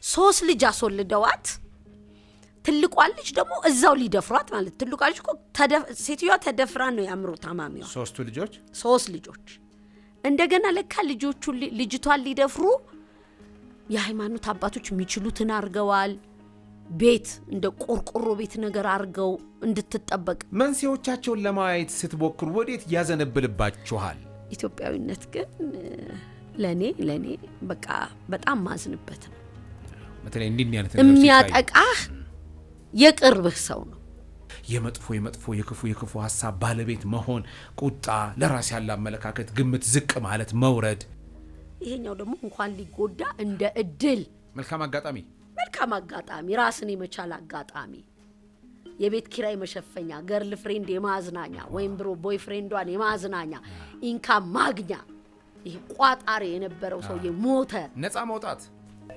ሶስት ልጅ አስወልደዋት ትልቋን ልጅ ደግሞ እዛው ሊደፍሯት ማለት ትልቋ ልጅ እኮ ሴትዮዋ ተደፍራ ነው ያምሮ ታማሚዋ ሶስት ልጆች እንደገና ለካ ልጅቷን ሊደፍሩ የሃይማኖት አባቶች የሚችሉትን አርገዋል ቤት እንደ ቆርቆሮ ቤት ነገር አርገው እንድትጠበቅ መንስኤዎቻቸውን ለማየት ስትሞክሩ ወዴት ያዘነብልባችኋል ኢትዮጵያዊነት ግን ለኔ በቃ በጣም ማዝንበት ነው በተለይ እንዲያነት ነገር የሚያጠቃህ የቅርብህ ሰው ነው የመጥፎ የክፉ ሐሳብ ባለቤት መሆን ቁጣ ለራስ ያለ አመለካከት ግምት ዝቅ ማለት መውረድ ይሄኛው ደግሞ እንኳን ሊጎዳ እንደ እድል መልካም አጋጣሚ ራስን የመቻል አጋጣሚ የቤት ኪራይ መሸፈኛ ገርል ፍሬንድ የማዝናኛ ወይም ብሮ ቦይ ፍሬንዷን የማዝናኛ ኢንካም ማግኛ ይሄ ቋጣሪ የነበረው ሰው የሞተ ነፃ መውጣት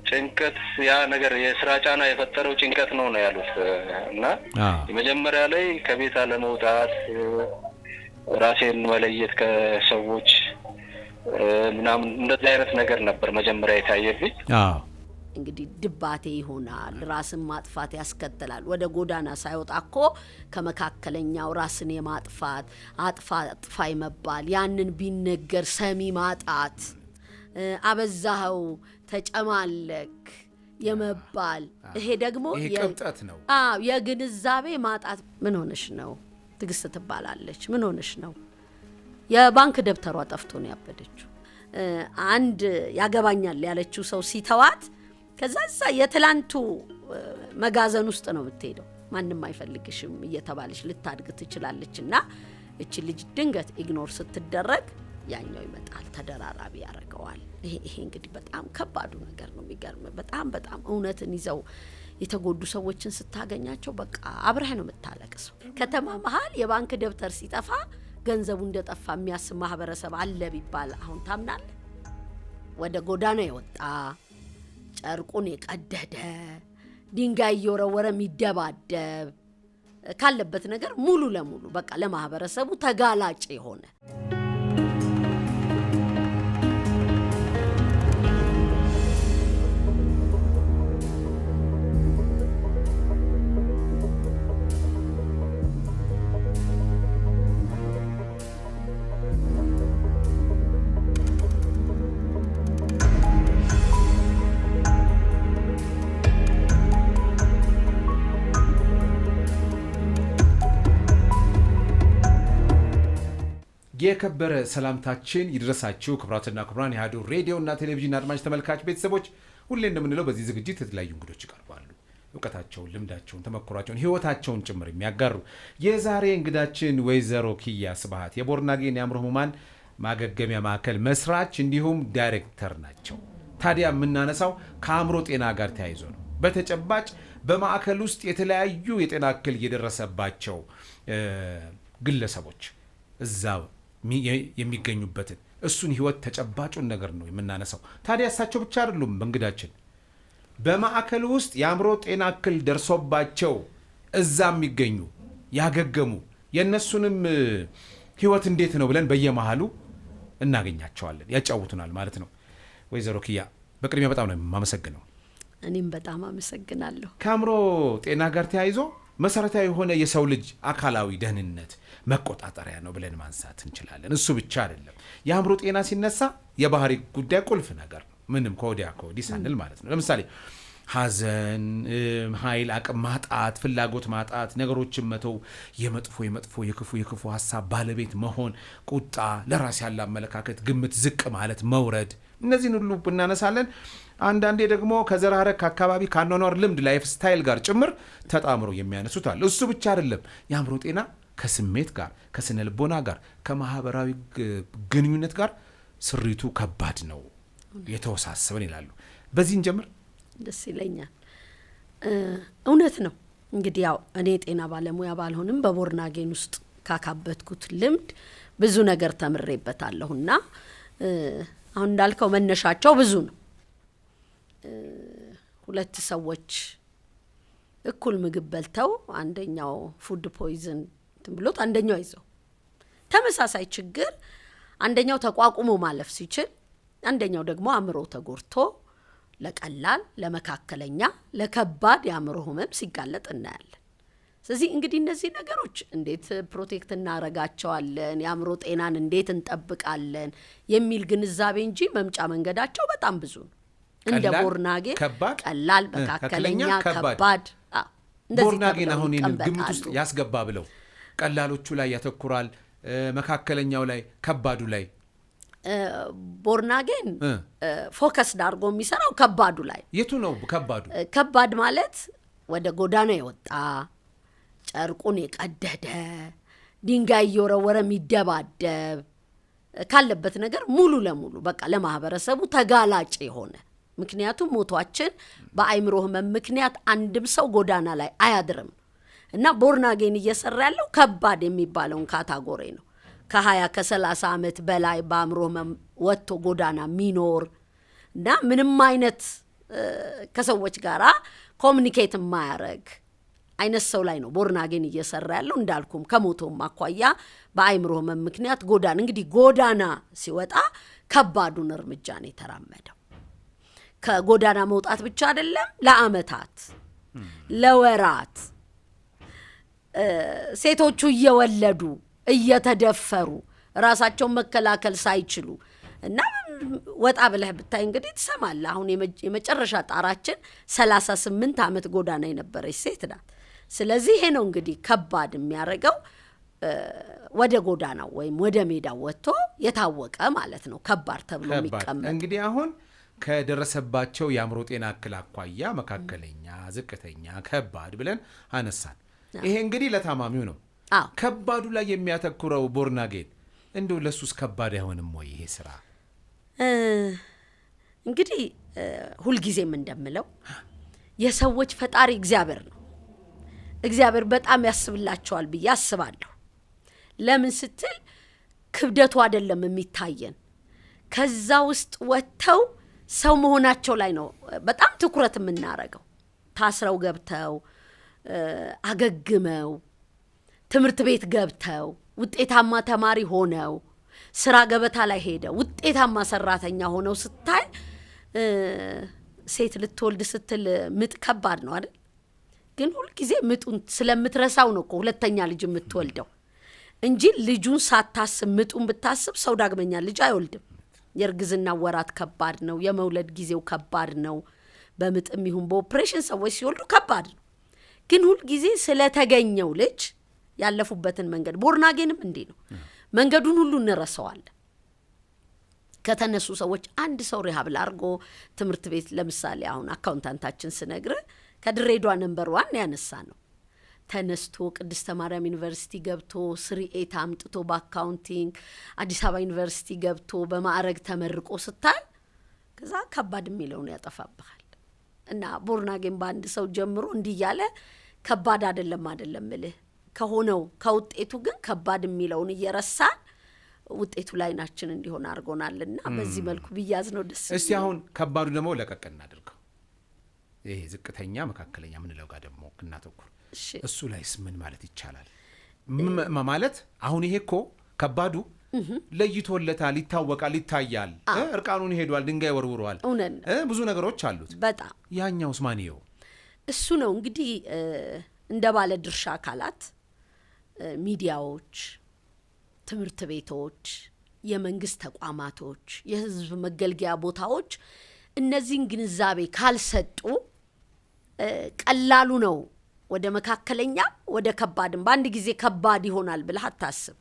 ጭንቀት ያ ነገር የሥራ ጫና የፈጠረው ጭንቀት ነው ያሉት እና የመጀመሪያ ላይ ከቤት አለመውጣት ራሴን መለየት ከሰዎች ምናምን እንደዚህ አይነት ነገር ነበር መጀመሪያ የታየብኝ እንግዲህ ድባቴ ይሆናል ራስን ማጥፋት ያስከተላል ወደ ጎዳና ሳይወጣኮ ከመካከለኛው ራስን የማጥፋት አጥፋይ መባል ያንን ቢነገር ሰሚ ማጣት አበዛው ተጨማለክ የመባል ይሄ ደግሞ የቅብጠት ነው የግንዛቤ ማጣት ምን ሆነሽ ነው ትግስት ትባላለች ምን ሆነሽ ነው የባንክ ደብተሯ ጠፍቶ ነው ያበደችው አንድ ያገባኛል ያለችው ሰው ሲተዋት ከዛዛ የትላንቱ መጋዘን ውስጥ ነው የምትሄደው ማንንም አይፈልግሽም እየተባለች ልታድግ ትችላለችና እቺ ልጅ ድንገት ኢግኖር ስትደረግ ያኛው ይመጣል ተደራራቢ ያረጋዋል ይሄ እንግዲህ በጣም ከባዱ ነገር ነው የሚገርም በጣም እውነትን ይዘው የተጎዱ ሰዎችን ስታገኛቸው በቃ አብረህ ነው የምታለቅሰው ከተማ መሃል የባንክ ደብተር ሲጠፋ ገንዘቡ እንደጠፋ የሚያስብ ማህበረሰብ አለ ቢባል አሁን ታምናለህ ወደ ጎዳና የወጣ ጨርቁን የቀደደ ድንጋይ እየወረወረ የሚደባደብ ካለበት ነገር ሙሉ ለሙሉ በቃ ለማህበረሰቡ ተጋላጭ የሆነ የከበረ ሰላምታችን ይድረሳችሁ ክብራትና ክብራን የሃዱ ሬዲዮና ቴሌቪዥን አድማጭ ተመልካች ቤተሰቦች ሁሌ እንደምንለው በዚህ ዝግጅት የተለያዩ እንግዶች ይቀርባሉ ዕውቀታቸውን ልምዳቸውን ተመክሯቸውን ህይወታቸውን ጭምር የሚያጋሩ የዛሬ እንግዳችን ወይዘሮ ኪያ ስብሐት የቦርናጌን የአእምሮ ህሙማን ማገገሚያ ማዕከል መስራች እንዲሁም ዳይሬክተር ናቸው ታዲያ የምናነሳው ከአእምሮ ጤና ጋር ተያይዞ ነው በተጨባጭ በማዕከል ውስጥ የተለያዩ የጤና እክል እየደረሰባቸው ግለሰቦች እዛው የሚገኙበትን እሱን ህይወት ተጨባጩን ነገር ነው የምናነሳው ታዲያ እሳቸው ብቻ አይደሉም በእንግዳችን በማዕከል ውስጥ የአእምሮ ጤና እክል ደርሶባቸው እዛ የሚገኙ ያገገሙ የነሱንም ህይወት እንዴት ነው ብለን በየመሃሉ እናገኛቸዋለን ያጫውቱናል ማለት ነው ወይዘሮ ኪያ በቅድሚያ በጣም ነው የማመሰግነው እኔም በጣም አመሰግናለሁ ከአእምሮ ጤና ጋር ተያይዞ መሰረታዊ የሆነ የሰው ልጅ አካላዊ ደህንነት መቆጣጠሪያ ነው ብለን ማንሳት እንችላለን እሱ ብቻ አይደለም የአእምሮ ጤና ሲነሳ የባህሪ ጉዳይ ቁልፍ ነገር ነው ምንም ኮዲያ ሳንል ማለት ነው ለምሳሌ ሐዘን ኃይል አቅም ማጣት ፍላጎት ማጣት ነገሮችን መተው የመጥፎ የክፉ ሐሳብ ባለቤት መሆን ቁጣ ለራስ ያለ አመለካከት ግምት ዝቅ ማለት መውረድ እነዚህን ሁሉ እናነሳለን አንዳንዴ ደግሞ ከዘራረክ አካባቢ ካኗኗር ልምድ ላይፍ ስታይል ጋር ጭምር ተጣምሮ የሚያነሱት አለ እሱ ብቻ አይደለም የአእምሮ ጤና ከስሜት ጋር ከስነ ልቦና ጋር ከማህበራዊ ግንኙነት ጋር ስሪቱ ከባድ ነው የተወሳሰበን ይላሉ በዚህ እንጀምር ደስ ይለኛል እውነት ነው እንግዲህ ያው እኔ ጤና ባለሙያ ባልሆንም በቦርናጌን ውስጥ ካካበትኩት ልምድ ብዙ ነገር ተምሬበታለሁና አሁን እንዳልከው መነሻቸው ብዙ ነው ሁለት ሰዎች እኩል ምግብ በልተው አንደኛው ፉድ ፖይዝን ብሎት አንደኛው ይዘው ተመሳሳይ ችግር አንደኛው ተቋቁሞ ማለፍ ሲችል አንደኛው ደግሞ አእምሮ ተጎርቶ ለቀላል፣ ለመካከለኛ፣ ለከባድ የአእምሮ ህመም ሲጋለጥ እናያለን። ስለዚህ እንግዲህ እነዚህ ነገሮች እንዴት ፕሮቴክት እናረጋቸዋለን፣ የአእምሮ ጤናን እንዴት እንጠብቃለን የሚል ግንዛቤ እንጂ መምጫ መንገዳቸው በጣም ብዙ ነው። እንደ ቦርናጌ ቀላል፣ መካከለኛ፣ ከባድ ቦርናጌን አሁን ግምት ውስጥ ያስገባ ብለው ቀላሎቹ ላይ ያተኩራል፣ መካከለኛው ላይ፣ ከባዱ ላይ ቦርናጌን ፎከስ ዳርጎ የሚሰራው ከባዱ ላይ። የቱ ነው ከባዱ? ከባድ ማለት ወደ ጎዳና የወጣ ጨርቁን የቀደደ ድንጋይ እየወረወረ የሚደባደብ ካለበት ነገር ሙሉ ለሙሉ በቃ ለማህበረሰቡ ተጋላጭ የሆነ ምክንያቱም ሞቷችን በአእምሮ ህመም ምክንያት አንድም ሰው ጎዳና ላይ አያድርም እና ቦርናጌን እየሰራ ያለው ከባድ የሚባለውን ካታጎሪ ነው። ከ20 ከ30 ዓመት በላይ በአእምሮ ህመም ወጥቶ ጎዳና ሚኖር እና ምንም አይነት ከሰዎች ጋር ኮሚኒኬት የማያረግ አይነት ሰው ላይ ነው ቦርናጌን እየሰራ ያለው። እንዳልኩም ከሞቶም አኳያ በአእምሮ ህመም ምክንያት ጎዳና ሲወጣ ከባዱን እርምጃ ነው የተራመደው። ከጎዳና መውጣት ብቻ አይደለም፣ ለአመታት ለወራት ሴቶቹ እየወለዱ እየተደፈሩ ራሳቸውን መከላከል ሳይችሉ እና ወጣ ብለህ ብታይ እንግዲህ ትሰማለህ። አሁን የመጨረሻ ጣራችን 38 ዓመት ጎዳና የነበረች ሴት ናት። ስለዚህ ይሄ ነው እንግዲህ ከባድ የሚያደርገው ወደ ጎዳናው ወይም ወደ ሜዳው ወጥቶ የታወቀ ማለት ነው ከባድ ተብሎ የሚቀመጥ። እንግዲህ አሁን ከደረሰባቸው የአእምሮ ጤና እክል አኳያ መካከለኛ፣ ዝቅተኛ፣ ከባድ ብለን አነሳን። ይሄ እንግዲህ ለታማሚው ነው። ከባዱ ላይ የሚያተኩረው ቦርናጌን እንደው ለሱስ ከባድ አይሆንም ወይ ይሄ ስራ? እንግዲህ ሁልጊዜም እንደምለው የሰዎች ፈጣሪ እግዚአብሔር ነው። እግዚአብሔር በጣም ያስብላቸዋል ብዬ አስባለሁ። ለምን ስትል ክብደቱ አይደለም የሚታየን፣ ከዛ ውስጥ ወጥተው ሰው መሆናቸው ላይ ነው በጣም ትኩረት የምናረገው። ታስረው ገብተው አገግመው ትምህርት ቤት ገብተው ውጤታማ ተማሪ ሆነው ስራ ገበታ ላይ ሄደው ውጤታማ ሰራተኛ ሆነው ስታይ ሴት ልትወልድ ስትል ምጥ ከባድ ነው አይደል? ግን ሁልጊዜ ምጡን ስለምትረሳው ነው እኮ ሁለተኛ ልጅ የምትወልደው እንጂ ልጁን ሳታስብ ምጡን ብታስብ ሰው ዳግመኛ ልጅ አይወልድም። የእርግዝና ወራት ከባድ ነው። የመውለድ ጊዜው ከባድ ነው። በምጥም ይሁን በኦፕሬሽን ሰዎች ሲወልዱ ከባድ ነው። ግን ሁልጊዜ ስለተገኘው ልጅ ያለፉበትን መንገድ ቦርናጌንም እንዲህ ነው። መንገዱን ሁሉ እንረሳዋለን። ከተነሱ ሰዎች አንድ ሰው ሪሃብል አድርጎ ትምህርት ቤት ለምሳሌ አሁን አካውንታንታችን ስነግር ከድሬዳዋ ነምበር 1 ያነሳ ነው። ተነስቶ ቅድስተ ማርያም ዩኒቨርሲቲ ገብቶ 3 አምጥቶ በአካውንቲንግ አዲስ አበባ ዩኒቨርሲቲ ገብቶ በማዕረግ ተመርቆ ስታይ ከዛ ከባድ የሚለውን ያጠፋብሃል። እና ቦርናጌን በአንድ ሰው ጀምሮ እንዲህ ያለ ከባድ አይደለም እልህ ከሆነው ከውጤቱ ግን ከባድ የሚለውን እየረሳን ውጤቱ ላይ ናችን እንዲሆን አድርጎናልና በዚህ መልኩ ቢያዝ ነው ደስ። እስቲ አሁን ከባዱ ደግሞ ለቀቅ እናድርገው። ይሄ ዝቅተኛ መካከለኛ ምንለው ጋር ደግሞ እናተኩር። እሱ ላይስ ምን ማለት ይቻላል? ማለት አሁን ይሄ እኮ ከባዱ ለይቶለታል፣ ይታወቃል፣ ይታያል። እርቃኑን ሄዷል፣ ድንጋይ ወርውሯል፣ ብዙ ነገሮች አሉት። በጣም ያኛውስ ማንየው? እሱ ነው እንግዲህ እንደ ባለ ድርሻ አካላት ሚዲያዎች፣ ትምህርት ቤቶች፣ የመንግስት ተቋማቶች፣ የህዝብ መገልገያ ቦታዎች እነዚህን ግንዛቤ ካልሰጡ ቀላሉ ነው ወደ መካከለኛ ወደ ከባድም በአንድ ጊዜ ከባድ ይሆናል ብለህ አታስብ።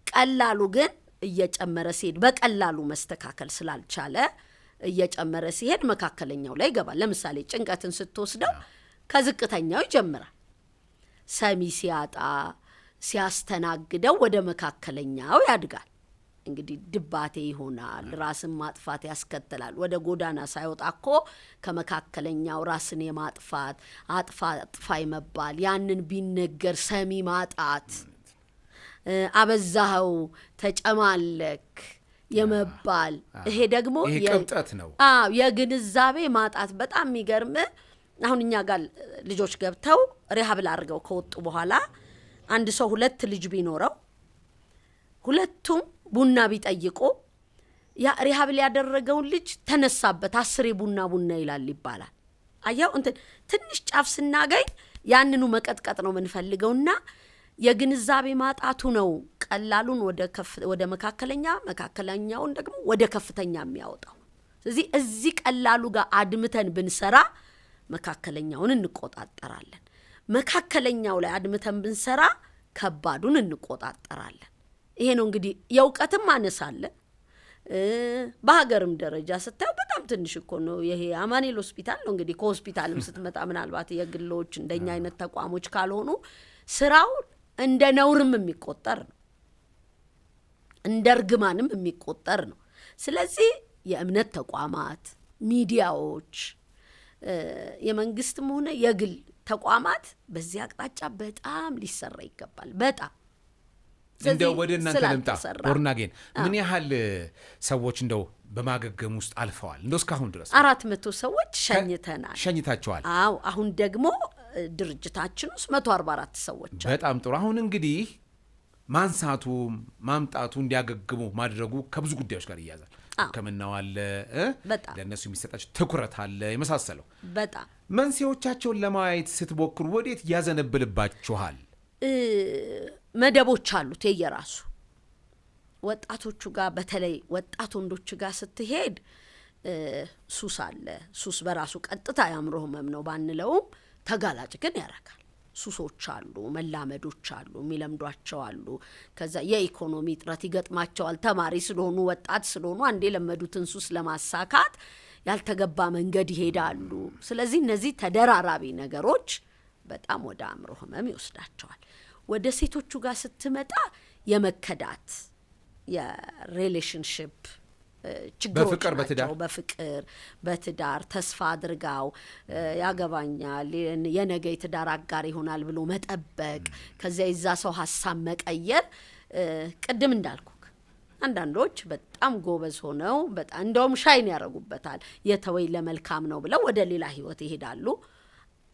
ቀላሉ ግን እየጨመረ ሲሄድ በቀላሉ መስተካከል ስላልቻለ እየጨመረ ሲሄድ መካከለኛው ላይ ይገባል። ለምሳሌ ጭንቀትን ስትወስደው ከዝቅተኛው ይጀምራል። ሰሚ ሲያጣ ሲያስተናግደው ወደ መካከለኛው ያድጋል። እንግዲህ ድባቴ ይሆናል፣ ራስን ማጥፋት ያስከትላል። ወደ ጎዳና ሳይወጣ እኮ ከመካከለኛው ራስን የማጥፋት አጥፋ መባል፣ ያንን ቢነገር ሰሚ ማጣት፣ አበዛኸው ተጨማለክ የመባል ይሄ ደግሞ ቅብጠት ነው። የግንዛቤ ማጣት በጣም የሚገርም። አሁን እኛ ጋር ልጆች ገብተው ሪሃብል አድርገው ከወጡ በኋላ አንድ ሰው 2 ልጅ ቢኖረው ሁለቱም ቡና ቢጠይቁ ያ ሪሃብል ያደረገውን ልጅ ተነሳበት 10 ቡና ይላል ይባላል። አያው እንትን ትንሽ ጫፍ ስናገኝ ያንኑ መቀጥቀጥ ነው የምንፈልገውና የግንዛቤ ማጣቱ ነው ቀላሉን ወደ መካከለኛውን ደግሞ ወደ ከፍተኛ የሚያወጣው። ስለዚህ እዚህ ቀላሉ ጋር አድምተን ብንሰራ መካከለኛውን እንቆጣጠራለን። መካከለኛው ላይ አድምተን ብንሰራ ከባዱን እንቆጣጠራለን። ይሄ ነው እንግዲህ የእውቀትም ማነሳለ በሀገርም ደረጃ ስታዩ በጣም ትንሽ እኮ ነው። ይሄ አማኑኤል ሆስፒታል ነው እንግዲህ ከሆስፒታልም ስትመጣ ምናልባት የግሎች እንደኛ አይነት ተቋሞች ካልሆኑ ስራው እንደ ነውርም የሚቆጠር ነው፣ እንደ እርግማንም የሚቆጠር ነው። ስለዚህ የእምነት ተቋማት፣ ሚዲያዎች፣ የመንግስትም ሆነ የግል ተቋማት በዚህ አቅጣጫ በጣም ሊሰራ ይገባል። በጣም እንደው ወደ እናንተ ልምጣ ቦርናጌን ምን ያህል ሰዎች እንደው በማገገም ውስጥ አልፈዋል? እንደው እስካሁን ድረስ 400 ሰዎች ሸኝታቸዋል። አዎ አሁን ደግሞ ድርጅታችን ውስጥ 144 ሰዎች አሉ። በጣም ጥሩ። አሁን እንግዲህ ማንሳቱ ማምጣቱ እንዲያገግሙ ማድረጉ ከብዙ ጉዳዮች ጋር ይያዛል። ሕክምናው አለ፣ ለእነሱ የሚሰጣቸው ትኩረት አለ፣ የመሳሰለው በጣም መንስኤዎቻቸውን ለማየት ስትሞክሩ ወዴት ያዘነብልባችኋል? መደቦች አሉት የየራሱ። ወጣቶቹ ጋር በተለይ ወጣት ወንዶች ጋር ስትሄድ ሱስ አለ። ሱስ በራሱ ቀጥታ የአእምሮ ህመም ነው ባንለውም ተጋላጭ ግን ያረጋል። ሱሶች አሉ፣ መላመዶች አሉ፣ የሚለምዷቸው አሉ። ከዛ የኢኮኖሚ እጥረት ይገጥማቸዋል። ተማሪ ስለሆኑ ወጣት ስለሆኑ አንዴ የለመዱትን ሱስ ለማሳካት ያልተገባ መንገድ ይሄዳሉ። ስለዚህ እነዚህ ተደራራቢ ነገሮች በጣም ወደ አእምሮ ህመም ይወስዳቸዋል። ወደ ሴቶቹ ጋር ስትመጣ የመከዳት የሪሌሽንሺፕ ችግሮች ናቸው። በፍቅር በትዳር ተስፋ አድርጋው ያገባኛል የነገ የትዳር አጋር ይሆናል ብሎ መጠበቅ፣ ከዚያ የዛ ሰው ሀሳብ መቀየር። ቅድም እንዳልኩ አንዳንዶች በጣም ጎበዝ ሆነው በጣም እንደውም ሻይን ያረጉበታል፣ የተወይ ለመልካም ነው ብለው ወደ ሌላ ህይወት ይሄዳሉ።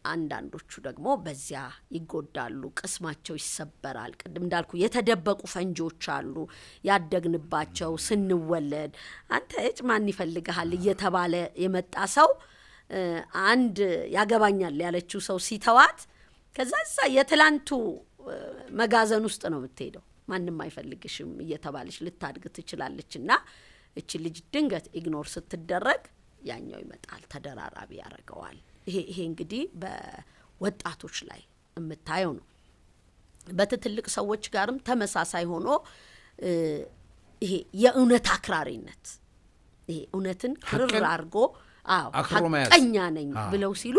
አንዳንዶቹ ደግሞ በዚያ ይጎዳሉ፣ ቅስማቸው ይሰበራል። ቅድም እንዳልኩ የተደበቁ ፈንጆች አሉ ያደግንባቸው። ስንወለድ አንተ እጭ ማን ይፈልግሃል እየተባለ የመጣ ሰው አንድ ያገባኛል ያለችው ሰው ሲተዋት ከዛ የትላንቱ መጋዘን ውስጥ ነው የምትሄደው። ማንም አይፈልግሽም እየተባለች ልታድግ ትችላለችና እቺ ልጅ ድንገት ኢግኖር ስትደረግ ያኛው ይመጣል፣ ተደራራቢ ያረጋዋል። ይሄ እንግዲህ በወጣቶች ላይ የምታየው ነው። በትልቅ ሰዎች ጋርም ተመሳሳይ ሆኖ ይሄ የእውነት አክራሪነት፣ ይሄ እውነትን ክርር አድርጎ ሐቀኛ ነኝ ብለው ሲሉ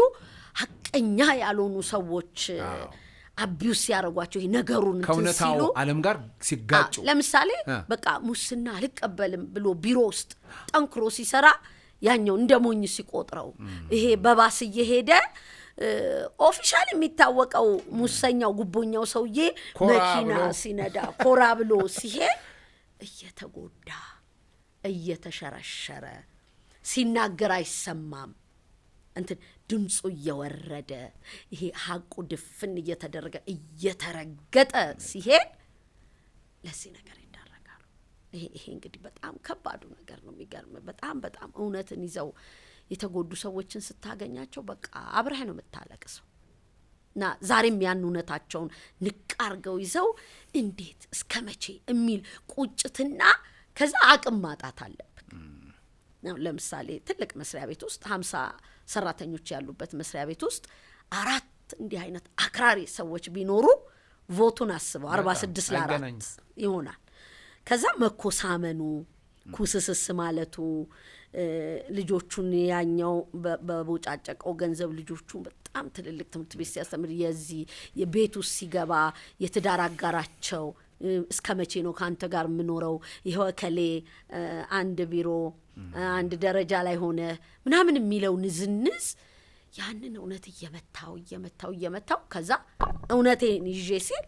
ሐቀኛ ያልሆኑ ሰዎች አቢዩስ ሲያረጓቸው ይሄ ነገሩን ከእውነታው ዓለም ጋር ሲጋጩ፣ ለምሳሌ በቃ ሙስና አልቀበልም ብሎ ቢሮ ውስጥ ጠንክሮ ሲሰራ ያኛው እንደሞኝ ሲቆጥረው ይሄ በባስ እየሄደ ኦፊሻል የሚታወቀው ሙሰኛው ጉቦኛው ሰውዬ መኪና ሲነዳ ኮራ ብሎ ሲሄድ እየተጎዳ እየተሸረሸረ ሲናገር አይሰማም። እንትን ድምፁ እየወረደ ይሄ ሐቁ ድፍን እየተደረገ እየተረገጠ ሲሄድ ለዚህ ነገር ይዳረጋሉ። ይሄ እንግዲህ በጣም ከባዱ ነገር ነው። የሚገርም በጣም እውነትን ይዘው የተጎዱ ሰዎችን ስታገኛቸው በቃ አብረህ ነው የምታለቅሰው። እና ዛሬም ያን እውነታቸውን ንቃርገው ይዘው እንዴት እስከ መቼ የሚል ቁጭትና ከዛ አቅም ማጣት አለብን። ለምሳሌ ትልቅ መስሪያ ቤት ውስጥ 50 ሰራተኞች ያሉበት መስሪያ ቤት ውስጥ 4 እንዲህ አይነት አክራሪ ሰዎች ቢኖሩ ቮቱን አስበው 46 ለ4 ይሆናል። ከዛ መኮሳመኑ፣ ኩስስስ ማለቱ፣ ልጆቹን ያኛው በቦጫጨቀው ገንዘብ ልጆቹን በጣም ትልልቅ ትምህርት ቤት ሲያስተምር የዚህ የቤት ውስጥ ሲገባ የትዳር አጋራቸው እስከ መቼ ነው ካንተ ጋር የምኖረው? ይሄው ከሌ አንድ ቢሮ አንድ ደረጃ ላይ ሆነ ምናምን የሚለው ንዝንዝ ያንን እውነት እየመታው ከዛ እውነቴን ይዤ ሲል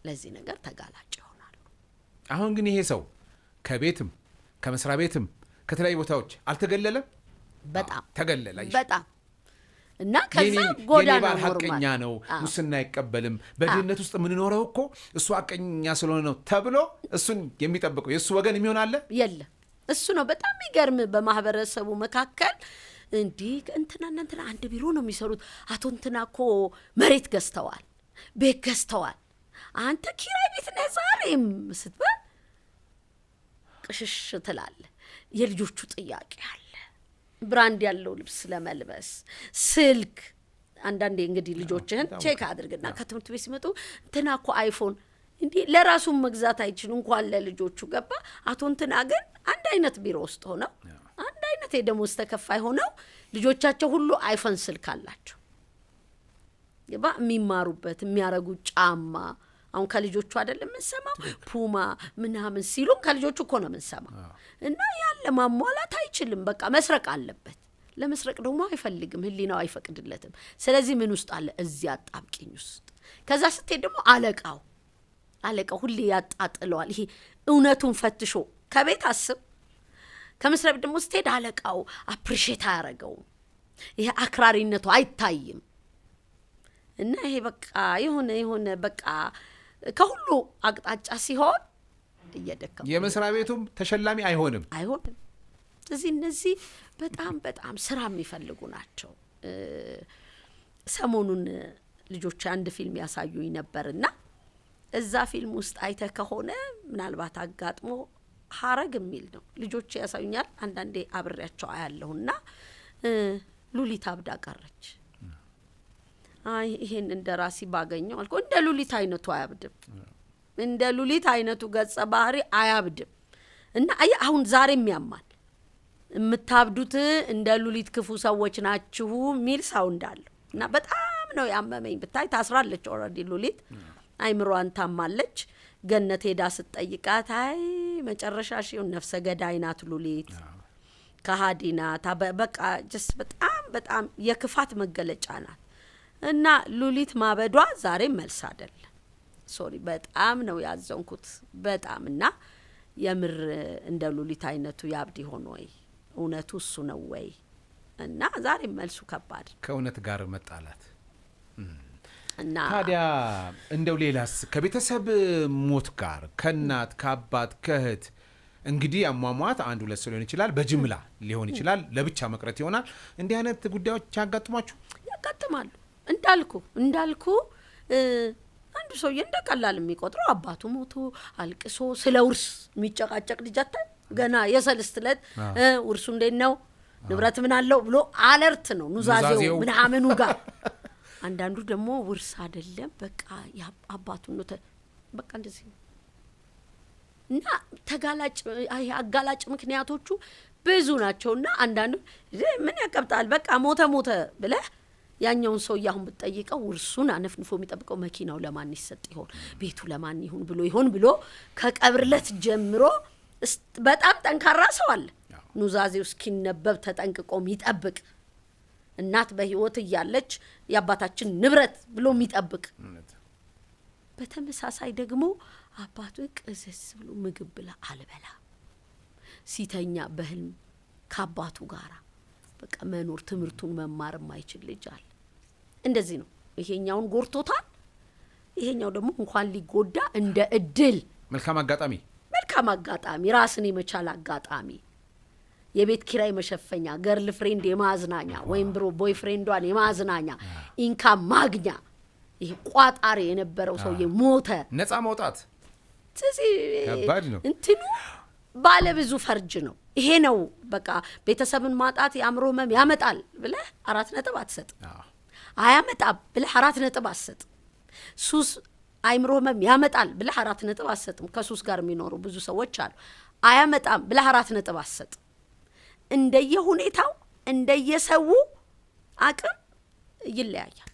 ለዚህ ነገር ተጋላጭ ይሆናሉ። አሁን ግን ይሄ ሰው ከቤትም ከመስሪያ ቤትም ከተለያዩ ቦታዎች አልተገለለም? በጣም ተገለለ። በጣም እና ከዛ ጎዳና ሐቀኛ ነው፣ ሙስና አይቀበልም፣ በድህነት ውስጥ የምንኖረው እኮ እሱ ሐቀኛ ስለሆነ ነው ተብሎ እሱን የሚጠብቀው የእሱ ወገን የሚሆን አለ? የለም። እሱ ነው በጣም የሚገርም በማህበረሰቡ መካከል እንዲህ እንትና አንድ ቢሮ ነው የሚሰሩት። አቶ እንትና እኮ መሬት ገዝተዋል፣ ቤት ገዝተዋል፣ አንተ ኪራይ ቤት ነህ ዛሬም ስትባል ቅሽሽ ትላለህ። የልጆቹ ጥያቄ አለ፣ ብራንድ ያለው ልብስ ለመልበስ ስልክ። አንዳንዴ እንግዲህ ልጆችህን ቼክ አድርግና ከትምህርት ቤት ሲመጡ እንትና እኮ አይፎን እንዲህ ለራሱን መግዛት አይችሉ እንኳን ለልጆቹ ገባ። አቶ እንትና ግን አንድ አይነት ቢሮ ውስጥ ሆነው አንድ አይነት የደሞዝ ተከፋይ ሆነው ልጆቻቸው ሁሉ አይፎን ስልክ አላቸው። ገባ የሚማሩበት የሚያረጉት ጫማ አሁን ከልጆቹ አይደለም የምንሰማው ፑማ ምናምን ሲሉ ከልጆቹ እኮ ነው የምንሰማው። እና ያለ ማሟላት አይችልም፣ በቃ መስረቅ አለበት። ለመስረቅ ደግሞ አይፈልግም፣ ህሊናው አይፈቅድለትም። ስለዚህ ምን ውስጥ አለ? እዚያ አጣብቂኝ ውስጥ። ከዛ ስትሄድ ደግሞ አለቃው ሁሌ ያጣጥለዋል። ይሄ እውነቱን ፈትሾ ከቤት አስብ፣ ከመስሪያ ቤት ደግሞ ስትሄድ አለቃው አፕሪሼት አያረገውም። ይሄ አክራሪነቱ አይታይም። እና ይሄ በቃ የሆነ በቃ ከሁሉ አቅጣጫ ሲሆን እየደከመ የመስሪያ ቤቱም ተሸላሚ አይሆንም። እነዚህ በጣም ስራ የሚፈልጉ ናቸው። ሰሞኑን ልጆች አንድ ፊልም ያሳዩኝ ነበርና እዛ ፊልም ውስጥ አይተህ ከሆነ ምናልባት አጋጥሞ ሀረግ የሚል ነው። ልጆች ያሳዩኛል፣ አንዳንዴ አብሬያቸው አያለሁና ሉሊት አብዳ ቀረች። አይ ይሄን እንደራሲ ባገኘው አልኩ። እንደ ሉሊት አይነቱ አያብድም፣ እንደ ሉሊት አይነቱ ገጸ ባህሪ አያብድም። እና አሁን ዛሬም ያማል። የምታብዱት እንደ ሉሊት ክፉ ሰዎች ናችሁ ሚል ሳውንድ አለው እና በጣም ነው ያመመኝ። ብታይ ታስራለች ኦልሬዲ ሉሊት፣ አይምሮዋን ታማለች። ገነት ሄዳ ስትጠይቃት አይ መጨረሻ ሺውን ነፍሰ ገዳይ ናት ሉሊት፣ ከሃዲ ናት፣ በቃ ጀስ በጣም የክፋት መገለጫ ናት። እና ሉሊት ማበዷ ዛሬም መልስ አይደለም። ሶሪ በጣም ነው ያዘንኩት በጣም። እና የምር እንደ ሉሊት አይነቱ ያብድ ይሆን ወይ? እውነቱ እሱ ነው ወይ? እና ዛሬም መልሱ ከባድ፣ ከእውነት ጋር መጣላት። እና ታዲያ እንደው ሌላስ ከቤተሰብ ሞት ጋር ከእናት ከአባት ከእህት እንግዲህ አሟሟት አንድ ሁለት ሰው ሊሆን ይችላል፣ በጅምላ ሊሆን ይችላል፣ ለብቻ መቅረት ይሆናል። እንዲህ አይነት ጉዳዮች ያጋጥሟችሁ? ያጋጥማሉ። እንዳልኩ አንዱ ሰውዬ እንደ ቀላል የሚቆጥረው አባቱ ሞቶ አልቅሶ ስለ ውርስ የሚጨቃጨቅ ልጅ አታይ። ገና የሰልስት ዕለት ውርሱ እንዴት ነው ንብረት ምን አለው ብሎ አለርት ነው ኑዛዜው ምናምኑ ጋር። አንዳንዱ ደግሞ ውርስ አይደለም በቃ አባቱ ነው በቃ እንደዚህ ነው። እና አጋላጭ ምክንያቶቹ ብዙ ናቸውና አንዳንዱ ምን ያቀብጣል በቃ ሞተ ብለህ ያኛውን ሰው ያሁን ብትጠይቀው ውርሱን አነፍንፎ የሚጠብቀው መኪናው ለማን ይሰጥ ይሆን፣ ቤቱ ለማን ይሁን ብሎ ከቀብርለት ጀምሮ በጣም ጠንካራ ሰው አለ። ኑዛዜው እስኪነበብ ተጠንቅቆ የሚጠብቅ፣ እናት በህይወት እያለች የአባታችን ንብረት ብሎ የሚጠብቅ። በተመሳሳይ ደግሞ አባቱ ቅዝዝ ብሎ ምግብ ብላ አልበላ ሲተኛ በህልም ከአባቱ ጋራ በቃ መኖር ትምህርቱን መማር የማይችል ልጅ አለ። እንደዚህ ነው። ይሄኛውን ጎርቶታል፣ ይሄኛው ደግሞ እንኳን ሊጎዳ እንደ እድል መልካም አጋጣሚ ራስን የመቻል አጋጣሚ፣ የቤት ኪራይ መሸፈኛ፣ ገርል ፍሬንድ የማዝናኛ ወይም ቦይ ፍሬንዷን የማዝናኛ ኢንካም ማግኛ፣ ይሄ ቋጣሪ የነበረው ሰውዬ ሞተ። ነፃ መውጣት ከባድ ነው። እንትኑ ባለ ብዙ ፈርጅ ነው። ይሄ ነው በቃ ቤተሰብን ማጣት የአእምሮ ህመም ያመጣል ብለህ 4 ነጥብ አትሰጥ። አያመጣም ብለህ 4 ነጥብ አትሰጥ። ሱስ አእምሮ ህመም ያመጣል ብለህ 4 ነጥብ አትሰጥም። ከሱስ ጋር የሚኖሩ ብዙ ሰዎች አሉ። አያመጣም ብለህ 4 ነጥብ አትሰጥ። እንደየሁኔታው እንደየሰው አቅም ይለያያል።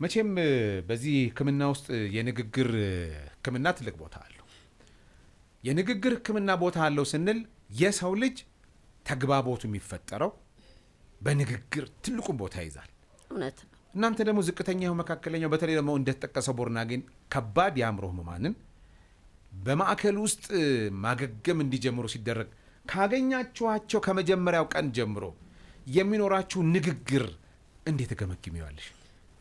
መቼም በዚህ ሕክምና ውስጥ የንግግር ሕክምና ትልቅ ቦታ አለው። የንግግር ሕክምና ቦታ አለው ስንል የሰው ልጅ ተግባቦቱ የሚፈጠረው በንግግር ትልቁን ቦታ ይዛል። እውነት ነው። እናንተ ደግሞ ዝቅተኛው መካከለኛው በተለይ ደግሞ እንደተጠቀሰው ቦርናጌን ከባድ የአእምሮ ህሙማንን በማዕከል ውስጥ ማገገም እንዲጀምሩ ሲደረግ ካገኛችኋቸው ከመጀመሪያው ቀን ጀምሮ የሚኖራችሁ ንግግር እንዴት ገመግሚዋለሽ?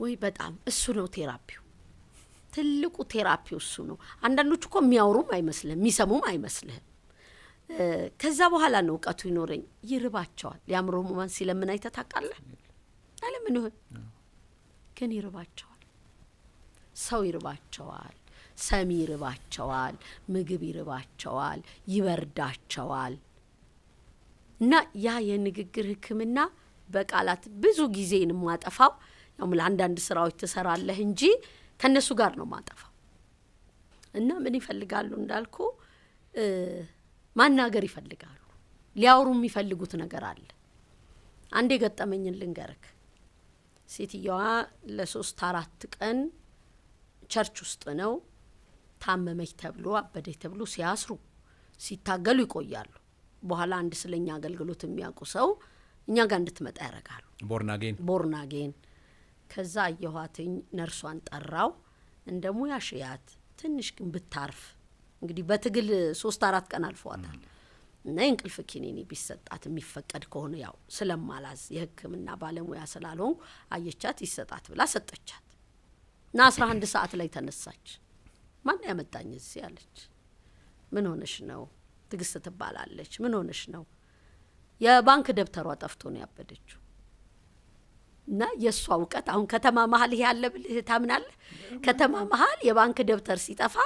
ወይ በጣም እሱ ነው ቴራፒው። ትልቁ ቴራፒው እሱ ነው። አንዳንዶቹ እኮ የሚያወሩም አይመስልህም፣ የሚሰሙም አይመስልህም። ከዛ በኋላ ነው እውቀቱ ይኖረኝ። ይርባቸዋል። የአእምሮ ህሙማን ሲለምን አይተህ ታውቃለህ? አለምን ይሆን ግን ይርባቸዋል። ሰው ይርባቸዋል፣ ሰሚ ይርባቸዋል፣ ምግብ ይርባቸዋል፣ ይበርዳቸዋል። እና ያ የንግግር ሕክምና በቃላት ብዙ ጊዜን ማጠፋው ያው ለአንዳንድ ስራዎች ትሰራለህ እንጂ ከነሱ ጋር ነው ማጠፋው። እና ምን ይፈልጋሉ እንዳልኩ ማናገር ይፈልጋሉ። ሊያወሩ የሚፈልጉት ነገር አለ። አንድ የገጠመኝን ልንገርክ። ሴትየዋ ለ3-4 ቀን ቸርች ውስጥ ነው ታመመች ተብሎ አበደች ተብሎ ሲያስሩ ሲታገሉ ይቆያሉ። በኋላ አንድ ስለኛ አገልግሎት የሚያውቁ ሰው እኛ ጋር እንድትመጣ ያደርጋሉ። ቦርናጌን ከዛ አየኋትኝ። ነርሷን ጠራው። እንደ ሙያሽ ያት ትንሽ ግን ብታርፍ እንግዲህ በትግል 3-4 ቀን አልፏታል እና የእንቅልፍ ኪኒኒ ቢሰጣት የሚፈቀድ ከሆነ ያው ስለማላዝ የሕክምና ባለሙያ ስላልሆንኩ አየቻት ይሰጣት ብላ ሰጠቻት እና 11 ሰዓት ላይ ተነሳች። ማን ያመጣኝ እዚህ አለች። ምን ሆነሽ ነው? ትግስት ትባላለች። ምን ሆነሽ ነው? የባንክ ደብተሯ ጠፍቶ ነው ያበደችው። እና የእሷ እውቀት አሁን ከተማ መሀል ይሄ ያለ ብልህ ታምናለህ? ከተማ መሀል የባንክ ደብተር ሲጠፋ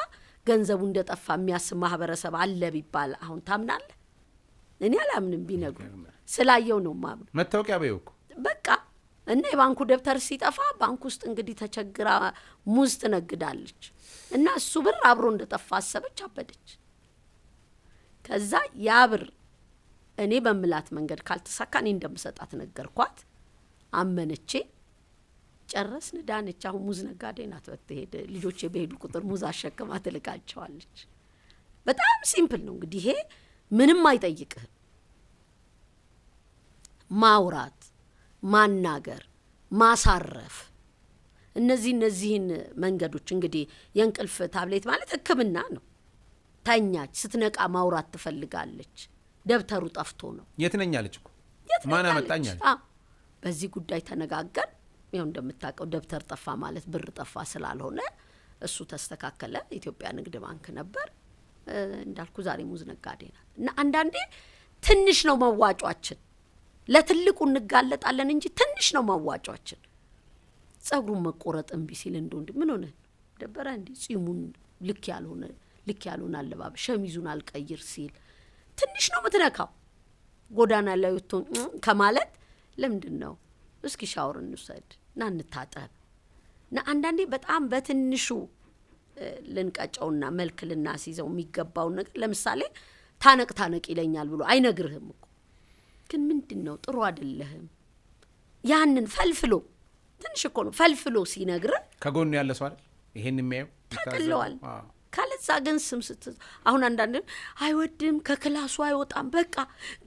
ገንዘቡ እንደጠፋ የሚያስብ ማህበረሰብ አለ ቢባል አሁን ታምናለህ? እኔ አላምንም። ቢነግሩ ስላየው ነው ማምኑ። መታወቂያ በይው እኮ በቃ። እና የባንኩ ደብተር ሲጠፋ ባንክ ውስጥ እንግዲህ ተቸግራ ሙዝ ትነግዳለች እና እሱ ብር አብሮ እንደጠፋ አሰበች፣ አበደች። ከዛ ያ ብር እኔ በምላት መንገድ ካልተሳካ እኔ እንደምሰጣት ነገርኳት። አመነቼ ጨረስን፣ ዳነች። አሁን ሙዝ ነጋዴ ናት። በትሄድ ልጆቼ በሄዱ ቁጥር ሙዝ አሸክማ ትልቃቸዋለች። በጣም ሲምፕል ነው እንግዲህ ይሄ ምንም አይጠይቅህም። ማውራት፣ ማናገር፣ ማሳረፍ እነዚህን መንገዶች እንግዲህ የእንቅልፍ ታብሌት ማለት ሕክምና ነው። ተኛች፣ ስትነቃ ማውራት ትፈልጋለች። ደብተሩ ጠፍቶ ነው። የት ነኝ አለች እኮ ማን አመጣኝ አለች። በዚህ ጉዳይ ተነጋገር። ይኸው እንደምታውቀው ደብተር ጠፋ ማለት ብር ጠፋ ስላልሆነ እሱ ተስተካከለ። ኢትዮጵያ ንግድ ባንክ ነበር እንዳልኩ። ዛሬ ሙዝ ነጋዴ ናት። እና አንዳንዴ ትንሽ ነው መዋጯችን። ለትልቁ እንጋለጣለን እንጂ ትንሽ ነው መዋጯችን። ጸጉሩን መቆረጥ እምቢ ሲል እንደወንድ ምን ሆነ ደበረ እንዲ ጺሙን ልክ ያልሆነ አለባበስ ሸሚዙን አልቀይር ሲል ትንሽ ነው ምትነካው። ጎዳና ላይ ወጥቶ ከማለት ለምንድን ነው እስኪ ሻወር እንውሰድ ና እንታጠብ። እና አንዳንዴ በጣም በትንሹ ልንቀጨውና መልክ ልናስይዘው የሚገባውን ነገር ለምሳሌ ታነቅ ይለኛል ብሎ አይነግርህም እኮ ግን ምንድን ነው ጥሩ አይደለህም። ያንን ፈልፍሎ ትንሽ እኮ ነው ፈልፍሎ ሲነግርህ ከጎኑ ያለ ሰው አይደል ይሄን የሚያየው ታቀለዋል። ካለዛ ግን ስም አሁን አንዳንድ አይወድም ከክላሱ አይወጣም በቃ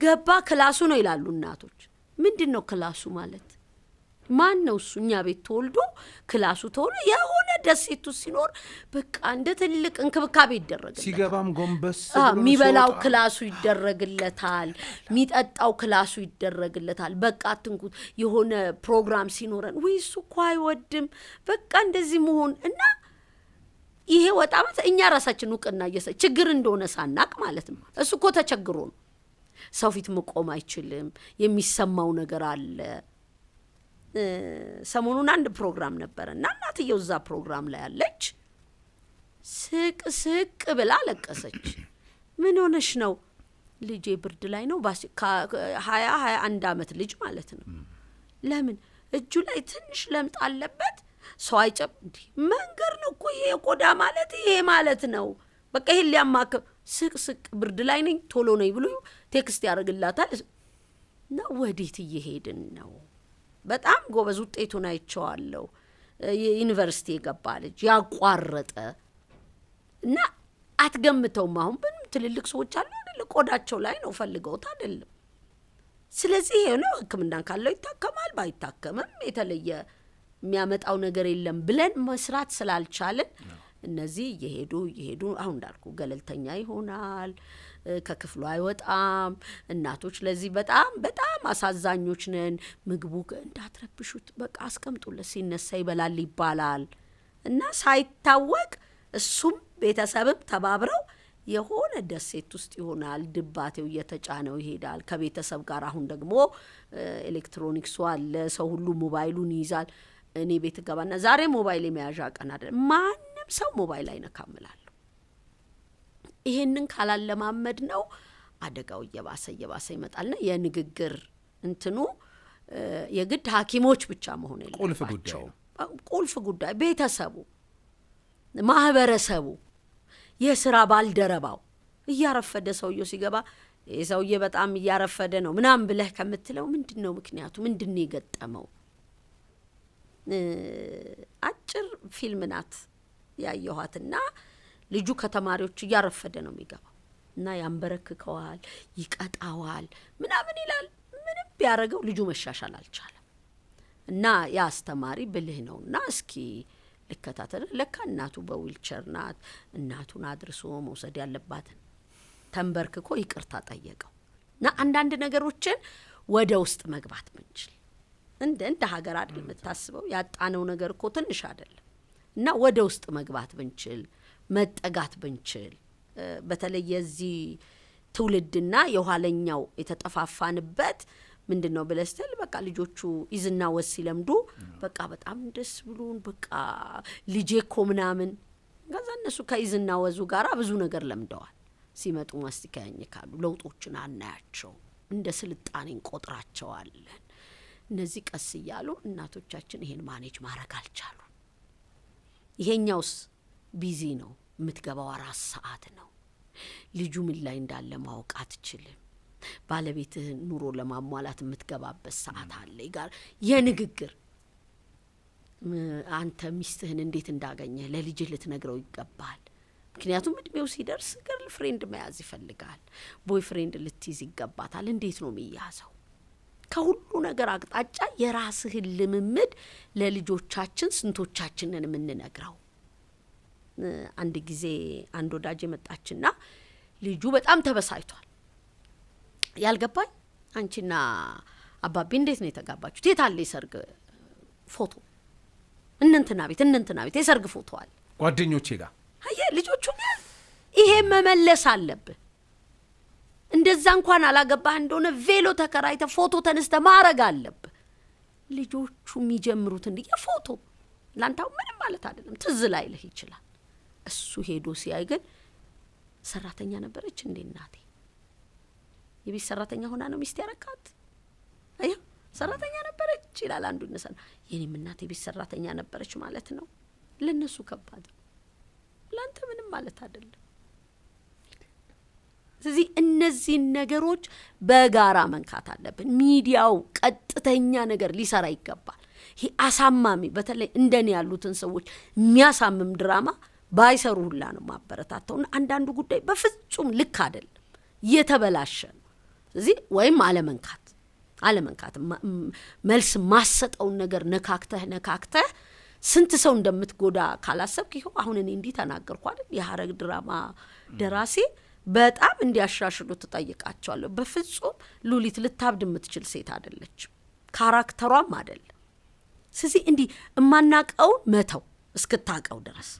ገባ ክላሱ ነው ይላሉ እናቶች። ምንድን ነው ክላሱ ማለት? ማን ነው እሱ? እኛ ቤት ተወልዶ ክላሱ ተሆነ የሆነ ደሴቱ ሲኖር በቃ እንደ ትልቅ እንክብካቤ ይደረግለታል። ሲገባም ጎንበስ የሚበላው ክላሱ ይደረግለታል፣ የሚጠጣው ክላሱ ይደረግለታል። በቃ አትንኩት። የሆነ ፕሮግራም ሲኖረን ወይ እሱ እኮ አይወድም በቃ እንደዚህ መሆን እና ይሄ ወጣመት እኛ ራሳችን እውቅና ችግር እንደሆነ ሳናቅ ማለት ነው። እሱ እኮ ተቸግሮ ነው። ሰው ፊት መቆም አይችልም። የሚሰማው ነገር አለ። ሰሞኑን አንድ ፕሮግራም ነበረ እና እናትየው እዛ ፕሮግራም ላይ አለች። ስቅ ብላ ለቀሰች። ምን ሆነሽ ነው? ልጄ ብርድ ላይ ነው። 21 ዓመት ልጅ ማለት ነው። ለምን እጁ ላይ ትንሽ ለምጥ አለበት። ሰው አይጨብ እንዲ መንገር ነው እኮ ይሄ ቆዳ ማለት ይሄ ማለት ነው። በቃ ይሄ ሊያማከ ስቅ ብርድ ላይ ነኝ ቶሎ ነኝ ብሎ ቴክስት ያደርግላታል። እና ወዴት እየሄድን ነው? በጣም ጎበዝ ውጤቱን አይቼዋለሁ። ዩኒቨርሲቲ የገባ ልጅ ያቋረጠ እና አትገምተውም። አሁን ምንም ትልልቅ ሰዎች አሉ አይደል? ቆዳቸው ላይ ነው ፈልገውት አይደለም። ስለዚህ ይሄ ነው ሕክምናን ካለው ይታከማል፣ ባይታከምም የተለየ የሚያመጣው ነገር የለም ብለን መስራት ስላልቻልን እነዚህ እየሄዱ አሁን እንዳልኩ ገለልተኛ ይሆናል፣ ከክፍሉ አይወጣም። እናቶች ለዚህ በጣም በጣም አሳዛኞች ነን። ምግቡ እንዳትረብሹት በቃ አስቀምጡለት ሲነሳ ይበላል ይባላል እና ሳይታወቅ እሱም ቤተሰብም ተባብረው የሆነ ደሴት ውስጥ ይሆናል። ድባቴው እየተጫነው ይሄዳል ከቤተሰብ ጋር። አሁን ደግሞ ኤሌክትሮኒክሱ አለ፣ ሰው ሁሉ ሞባይሉን ይይዛል። እኔ ቤት ገባና ዛሬ ሞባይል የመያዣ ቀን አይደለም፣ ማንም ሰው ሞባይል አይነካምላል። ይሄንን ካላለማመድ ነው አደጋው እየባሰ ይመጣልና የንግግር እንትኑ የግድ ሐኪሞች ብቻ መሆን የለባቸው። ቁልፍ ጉዳይ ቤተሰቡ፣ ማህበረሰቡ፣ የስራ ባልደረባው እያረፈደ ሰውየው ሲገባ ይሄ ሰውዬ በጣም እያረፈደ ነው ምናምን ብለህ ከምትለው ምንድነው ምክንያቱ? ምንድነው የገጠመው? አጭር ፊልም ናት ያየኋትና ልጁ ከተማሪዎች እያረፈደ ነው የሚገባው እና ያንበረክከዋል፣ ይቀጣዋል፣ ምናምን ይላል። ምንም ቢያደርገው ልጁ መሻሻል አልቻለም። እና ያ አስተማሪ ብልህ ነውና እስኪ ልከታተል። ለካ እናቱ በዊልቸር ናት። እናቱን አድርሶ መውሰድ ያለባትን ተንበርክኮ ይቅርታ ጠየቀው። እና አንዳንድ ነገሮችን ወደ ውስጥ መግባት ብንችል እንደ ሀገር አይደል የምታስበው? ያጣነው ነገር እኮ ትንሽ አይደለም። እና ወደ ውስጥ መግባት ብንችል መጠጋት ብንችል በተለይ የዚህ ትውልድና የኋለኛው የተጠፋፋንበት ምንድነው ብለስተል በቃ ልጆቹ ይዝና ወስ ሲለምዱ በቃ በጣም ደስ ብሎን በቃ ልጄ እኮ ምናምን ጋዛ እነሱ ከይዝና ወዙ ጋራ ብዙ ነገር ለምደዋል። ሲመጡ ማስቲካ ያኝካሉ። ለውጦችን አናያቸው፣ እንደ ስልጣኔ እንቆጥራቸዋለን። እነዚህ ቀስ እያሉ እናቶቻችን ይሄን ማኔጅ ማድረግ አልቻሉ። ይሄኛውስ ቢዚ ነው፣ የምትገባው 4 ሰዓት ነው። ልጁ ምን ላይ እንዳለ ማወቅ አትችልም። ባለቤትህን ኑሮ ለማሟላት የምትገባበት ሰዓት አለ። ጋር የንግግር አንተ ሚስትህን እንዴት እንዳገኘህ ለልጅህ ልትነግረው ይገባል። ምክንያቱም እድሜው ሲደርስ ገርል ፍሬንድ መያዝ ይፈልጋል፣ ቦይ ፍሬንድ ልትይዝ ይገባታል። እንዴት ነው የሚያዘው? ከሁሉ ነገር አቅጣጫ የራስህን ልምምድ ለልጆቻችን ስንቶቻችንን የምንነግረው? አንድ ጊዜ አንድ ወዳጅ የመጣችና ልጁ በጣም ተበሳይቷል። ያልገባኝ አንቺና አባቢ እንዴት ነው የተጋባችሁት? የት አለ የሰርግ ፎቶ? እነንትና ቤት የሰርግ ፎቶ አለ ጓደኞቼ ጋር። አየ ልጆቹ ይሄ መመለስ አለብህ። እንደዛ እንኳን አላገባህ እንደሆነ ቬሎ ተከራይተ ፎቶ ተነስተ ማረግ አለብህ። ልጆቹ የሚጀምሩት እንዴ የፎቶ ላንታው ምንም ማለት አይደለም፣ ትዝ ላይልህ ይችላል። እሱ ሄዶ ሲያይ ግን ሰራተኛ ነበረች እንዴ እናቴ? የቤት ሰራተኛ ሆና ነው ሚስት ያረካት? አያ ሰራተኛ ነበረች ይላል አንዱ ነሰና። የኔም እናቴ ቤት ሰራተኛ ነበረች ማለት ነው። ለነሱ ከባድ ነው፣ ላንተ ምንም ማለት አይደለም። ስለዚህ እነዚህ ነገሮች በጋራ መንካት አለብን። ሚዲያው ቀጥተኛ ነገር ሊሰራ ይገባል። ይሄ አሳማሚ በተለይ እንደኔ ያሉትን ሰዎች የሚያሳምም ድራማ ባይሰሩ ሁላ ነው ማበረታታውና አንዳንዱ ጉዳይ በፍጹም ልክ አይደለም፣ የተበላሸ ነው። ስለዚህ ወይም አለመንካት መልስ ማሰጠውን ነገር ነካክተህ ስንት ሰው እንደምትጎዳ ካላሰብክ ይኸው አሁን እኔ እንዲህ ተናገርኩ አይደል? የሐረግ ድራማ ደራሲ በጣም እንዲያሻሽሉ ተጠይቃቸዋለሁ። በፍጹም ሉሊት ልታብድ የምትችል ሴት አይደለችም፣ ካራክተሯም አይደለም። ስለዚህ እንዲህ እማናቀውን መተው እስክታቀው ድረስ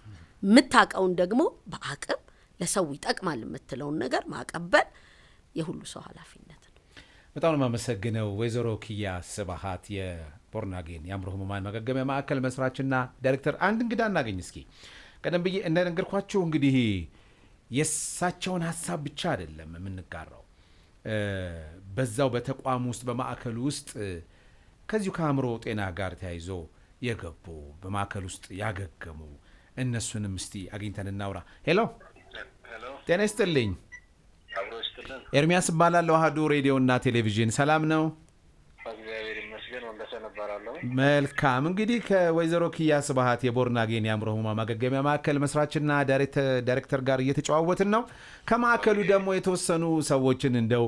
የምታቀውን ደግሞ በአቅም ለሰው ይጠቅማል የምትለውን ነገር ማቀበል የሁሉ ሰው ኃላፊነት ነው። በጣም ነው የማመሰግነው ወይዘሮ ኪያ ስብሐት የቦርናጌን የአእምሮ ህሙማን ማገገሚያ ማዕከል መስራችና ዳይሬክተር። አንድ እንግዳ እናገኝ እስኪ። ቀደም ብዬ እንደነገርኳችሁ እንግዲህ የእሳቸውን ሀሳብ ብቻ አይደለም የምንጋራው፣ በዛው በተቋም ውስጥ በማዕከሉ ውስጥ ከዚሁ ከአእምሮ ጤና ጋር ተያይዞ የገቡ በማዕከል ውስጥ ያገገሙ እነሱንም እስቲ አግኝተን እናውራ። ሄሎ ጤና ይስጥልኝ። ኤርሚያስ እባላለሁ፣ አሀዱ ሬዲዮ እና ቴሌቪዥን። ሰላም ነው? እግዚአብሔር ይመስገን። ወንደሰን እባላለሁ። መልካም እንግዲህ ከወይዘሮ ኪያ ስብሐት የቦርናጌን የአእምሮ ህሙማን ማገገሚያ ማዕከል መስራችና ዳይሬክተር ጋር እየተጨዋወትን ነው። ከማዕከሉ ደግሞ የተወሰኑ ሰዎችን እንደው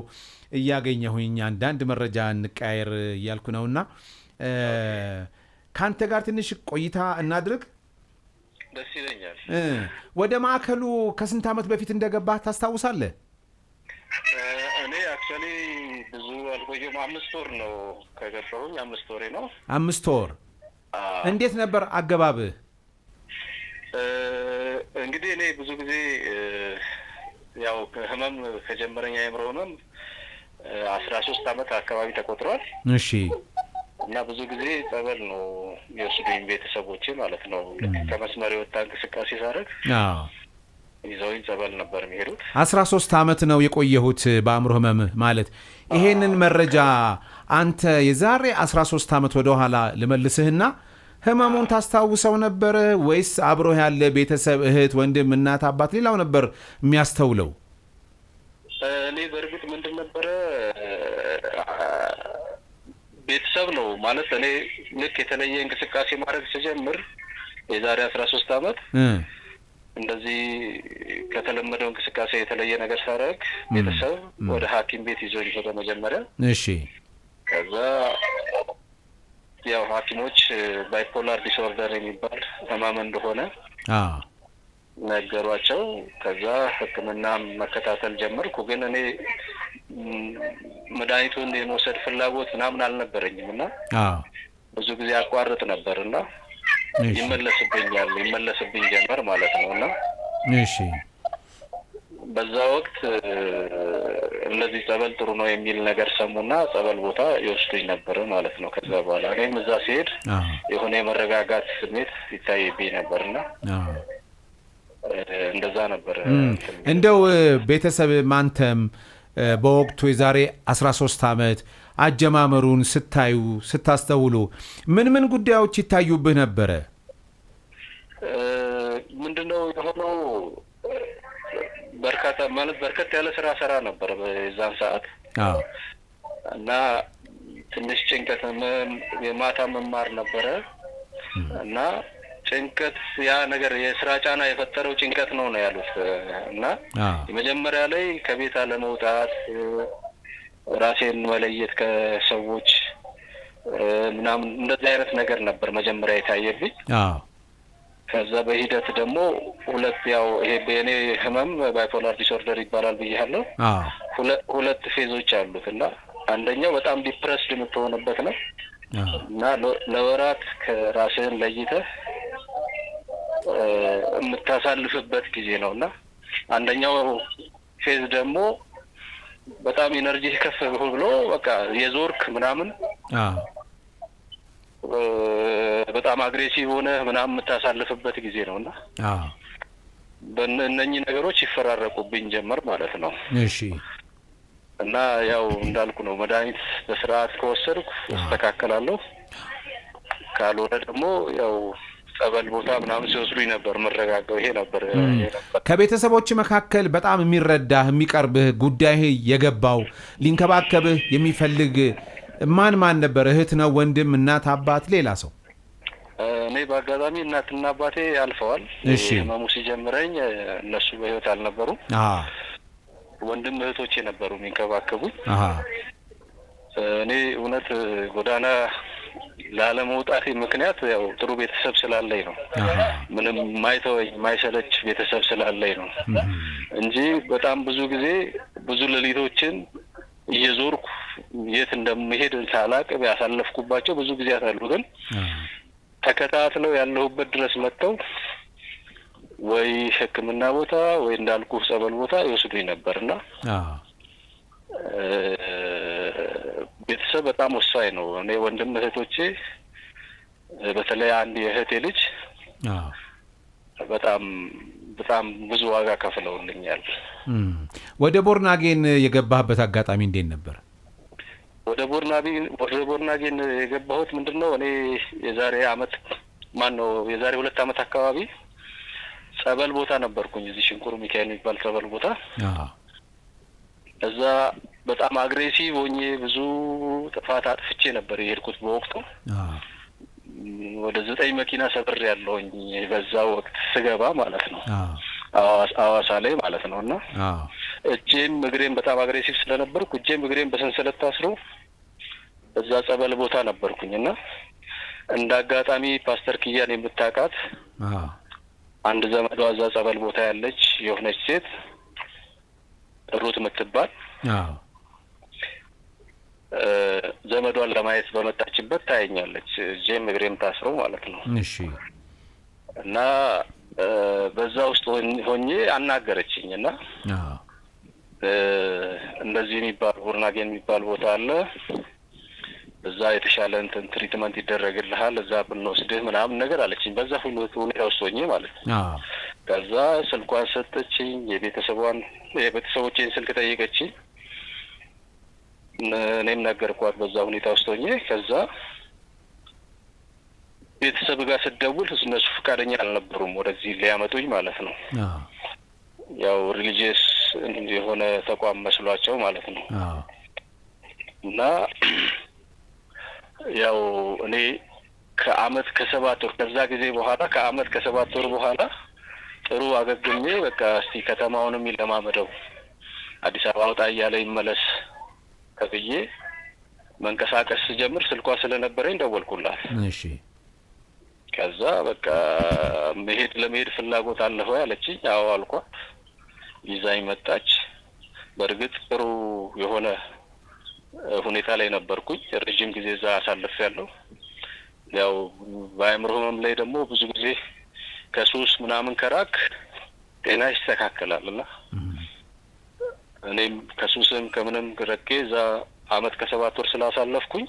እያገኘሁኝ አንዳንድ መረጃ እንቃየር እያልኩ ነውና ካንተ ጋር ትንሽ ቆይታ እናድርግ። ደስ ይለኛል። ወደ ማዕከሉ ከስንት ዓመት በፊት እንደገባህ ታስታውሳለህ? እኔ አክቹዋሊ ብዙ አልቆየሁም። 5 ወር ነው ከገባሁኝ። 5 ወሬ ነው። 5 ወር። እንዴት ነበር አገባብህ? እንግዲህ እኔ ብዙ ጊዜ ያው ህመም ከጀመረኝ የአእምሮ ህመም 13 ዓመት አካባቢ ተቆጥሯል። እሺ። እና ብዙ ጊዜ ጸበል ነው የወሰዱኝ ቤተሰቦቼ ማለት ነው። ከመስመር የወጣ እንቅስቃሴ ሳደርግ ይዘውኝ ጸበል ነበር የሚሄዱት። 13 ዓመት ነው የቆየሁት በአእምሮ ህመም ማለት። ይሄንን መረጃ አንተ የዛሬ 13 ዓመት ወደ ኋላ ልመልስህና ህመሙን ታስታውሰው ነበር ወይስ አብሮህ ያለ ቤተሰብ እህት፣ ወንድም፣ እናት፣ አባት ሌላው ነበር የሚያስተውለው? እኔ በእርግጥ ምንድን ነበረ ቤተሰብ ነው ማለት እኔ ልክ የተለየ እንቅስቃሴ ማድረግ ስጀምር የዛሬ 13 ዓመት እንደዚህ ከተለመደው እንቅስቃሴ የተለየ ነገር ሳደርግ ቤተሰብ ወደ ሐኪም ቤት ይዞኝ ሄደ መጀመሪያ። እሺ። ከዛ ያው ሐኪሞች ባይፖላር ዲስኦርደር የሚባል ህመም እንደሆነ ነገሯቸው። ከዛ ሕክምና መከታተል ጀመርኩ። ግን እኔ መድኃኒቱን የመውሰድ ፍላጎት ምናምን አልነበረኝም እና ብዙ ጊዜ አቋርጥ ነበርና ይመለስብኝ ጀመር ማለት ነውና እሺ። በዛ ወቅት እነዚህ ጸበል ጥሩ ነው የሚል ነገር ሰሙና ጸበል ቦታ ይወስዱኝ ነበር ማለት ነው። ከዛ በኋላ እኔም እዛ ሲሄድ የሆነ የመረጋጋት ስሜት ይታይብኝ ነበርና እንደዛ ነበር። እንደው ቤተሰብ ማንተም በወቅቱ የዛሬ 13 ዓመት አጀማመሩን ስታስተውሉ ምን ጉዳዮች ይታዩብህ ነበረ? ምንድነው የሆነው በርከት ያለ ስራ ሰራ ነበር በዛን ሰዓት እና ትንሽ ጭንቀት የማታ መማር ነበረ እና ጭንቀት ያ ነገር የስራ ጫና የፈጠረው ጭንቀት ነው ያሉት እና የመጀመሪያ ላይ ከቤት አለመውጣት፣ ራሴን መለየት ከሰዎች ምናምን እንደዚህ አይነት ነገር ነበር መጀመሪያ የታየብኝ። ከዛ በሂደት ደግሞ ይሄ በእኔ ህመም ባይፖላር ዲስኦርደር ይባላል ብያለሁ። ሁለት ፌዞች አሉት እና አንደኛው በጣም ዲፕረስድ የምትሆንበት ነው እና ለወራት ከራስህን ለይተህ የምታሳልፍበት ጊዜ ነው እና አንደኛው ፌዝ ደግሞ በጣም ኢነርጂ ከፍ ብሎ በቃ የዞርክ ምናምን በጣም አግሬሲቭ ሆነ ምናምን የምታሳልፍበት ጊዜ ነውና በእነኚህ ነገሮች ይፈራረቁብኝ ጀመር ማለት ነው። እሺ። እና ያው እንዳልኩ ነው መድኃኒት በስርዓት ከወሰድኩ እስተካከላለሁ፣ ካልሆነ ደግሞ ያው ጸበል ቦታ ምናምን ሲወስዱኝ ነበር መረጋጋው። ይሄ ነበር። ከቤተሰቦች መካከል በጣም የሚረዳህ የሚቀርብህ ጉዳይህ የገባው ሊንከባከብህ የሚፈልግ ማን ነበር? እህት ነው? ወንድም፣ እናት፣ አባት፣ ሌላ ሰው? እኔ በአጋጣሚ እናትና አባቴ አልፈዋል። ህመሙ ሲጀምረኝ እነሱ በህይወት አልነበሩም። ወንድም እህቶቼ ነበሩ የሚንከባከቡኝ። እኔ እውነት ጎዳና ላለመውጣቴ ምክንያት ያው ጥሩ ቤተሰብ ስላለኝ ነው። ምንም ማይተወኝ ማይሰለች ቤተሰብ ስላለኝ ነው እንጂ በጣም ብዙ ጊዜ ብዙ ሌሊቶችን እየዞርኩ የት እንደምሄድ ሳላቅ ያሳለፍኩባቸው ብዙ ጊዜያት አሉ። ግን ተከታትለው ያለሁበት ድረስ መጥተው ወይ ሕክምና ቦታ ወይ እንዳልኩ ጸበል ቦታ ይወስዱኝ ነበርና ቤተሰብ በጣም ወሳኝ ነው። እኔ ወንድም እህቶቼ በተለይ አንድ የእህቴ ልጅ በጣም ብዙ ዋጋ ከፍለውልኛል። ወደ ቦርናጌን የገባህበት አጋጣሚ እንዴት ነበር? ወደ ቦርናጌን የገባሁት ምንድነው እኔ የዛሬ 2 ዓመት አካባቢ ጸበል ቦታ ነበርኩኝ። እዚህ ሽንኩሩ ሚካኤል የሚባል ጸበል ቦታ እዛ በጣም አግሬሲቭ ሆኜ ብዙ ጥፋት አጥፍቼ ነበር የሄድኩት በወቅቱ። ወደ 9 መኪና ሰብር ያለውኝ በዛ ወቅት ስገባ ማለት ነው። አዋሳ ላይ ማለት ነው። እና እጄም እግሬም በጣም አግሬሲቭ ስለነበርኩ እጄም እግሬም በሰንሰለት ታስሮ እዛ ጸበል ቦታ ነበርኩኝና እንደ አጋጣሚ ፓስተር ኪያን የምታውቃት አንድ ዘመዷ እዛ ጸበል ቦታ ያለች የሆነች ሴት ሩት የምትባል ዘመዷን ለማየት በመጣችበት ታየኛለች። እጄም እግሬም ታስሮ ማለት ነው። እሺ። እና በዛ ውስጥ ሆኜ አናገረችኝና እንደዚህ የሚባል ቦርናጌን የሚባል ቦታ አለ፣ እዛ የተሻለ እንትን ትሪትመንት ይደረግልሃል፣ እዛ ብንወስድህ ምናምን ነገር አለችኝ። በዛ ሁሉ ሁኔታ ውስጥ ሆኜ ማለት ነው። ከዛ ስልኳን ሰጠችኝ፣ የቤተሰቦቼን ስልክ ጠየቀችኝ። እኔም ነገርኳት በዛ ሁኔታ ውስጥ ሆኜ። ከዛ ቤተሰብ ጋር ስደውል እነሱ ፈቃደኛ አልነበሩም ወደዚህ ሊያመጡኝ ማለት ነው። ያው ሪሊጂየስ የሆነ ተቋም መስሏቸው ማለት ነው። እና ያው እኔ ከአመት ከ7 ወር ከዛ ጊዜ በኋላ ከአመት ከ7 ወር በኋላ ጥሩ አገግሜ በቃ እስቲ ከተማውንም ይለማመደው አዲስ አበባ ወጣ እያለ ይመለስ ከብዬ መንቀሳቀስ ጀምር ስልኳ ስለነበረኝ ደወልኩላት። እሺ። ከዛ በቃ ለመሄድ ፍላጎት አለህ ወይ አለችኝ። አዎ አልኳት። ይዛኝ መጣች። በእርግጥ ጥሩ የሆነ ሁኔታ ላይ ነበርኩኝ። ረጅም ጊዜ እዛ አሳልፌያለሁ። ያው በአእምሮ ህመም ላይ ደግሞ ብዙ ጊዜ ከሱስ ምናምን ከራክ ጤና ይስተካከላልና እኔም ከሱስም ከምንም ረቄ እዛ አመት ከ7 ወር ስላሳለፍኩኝ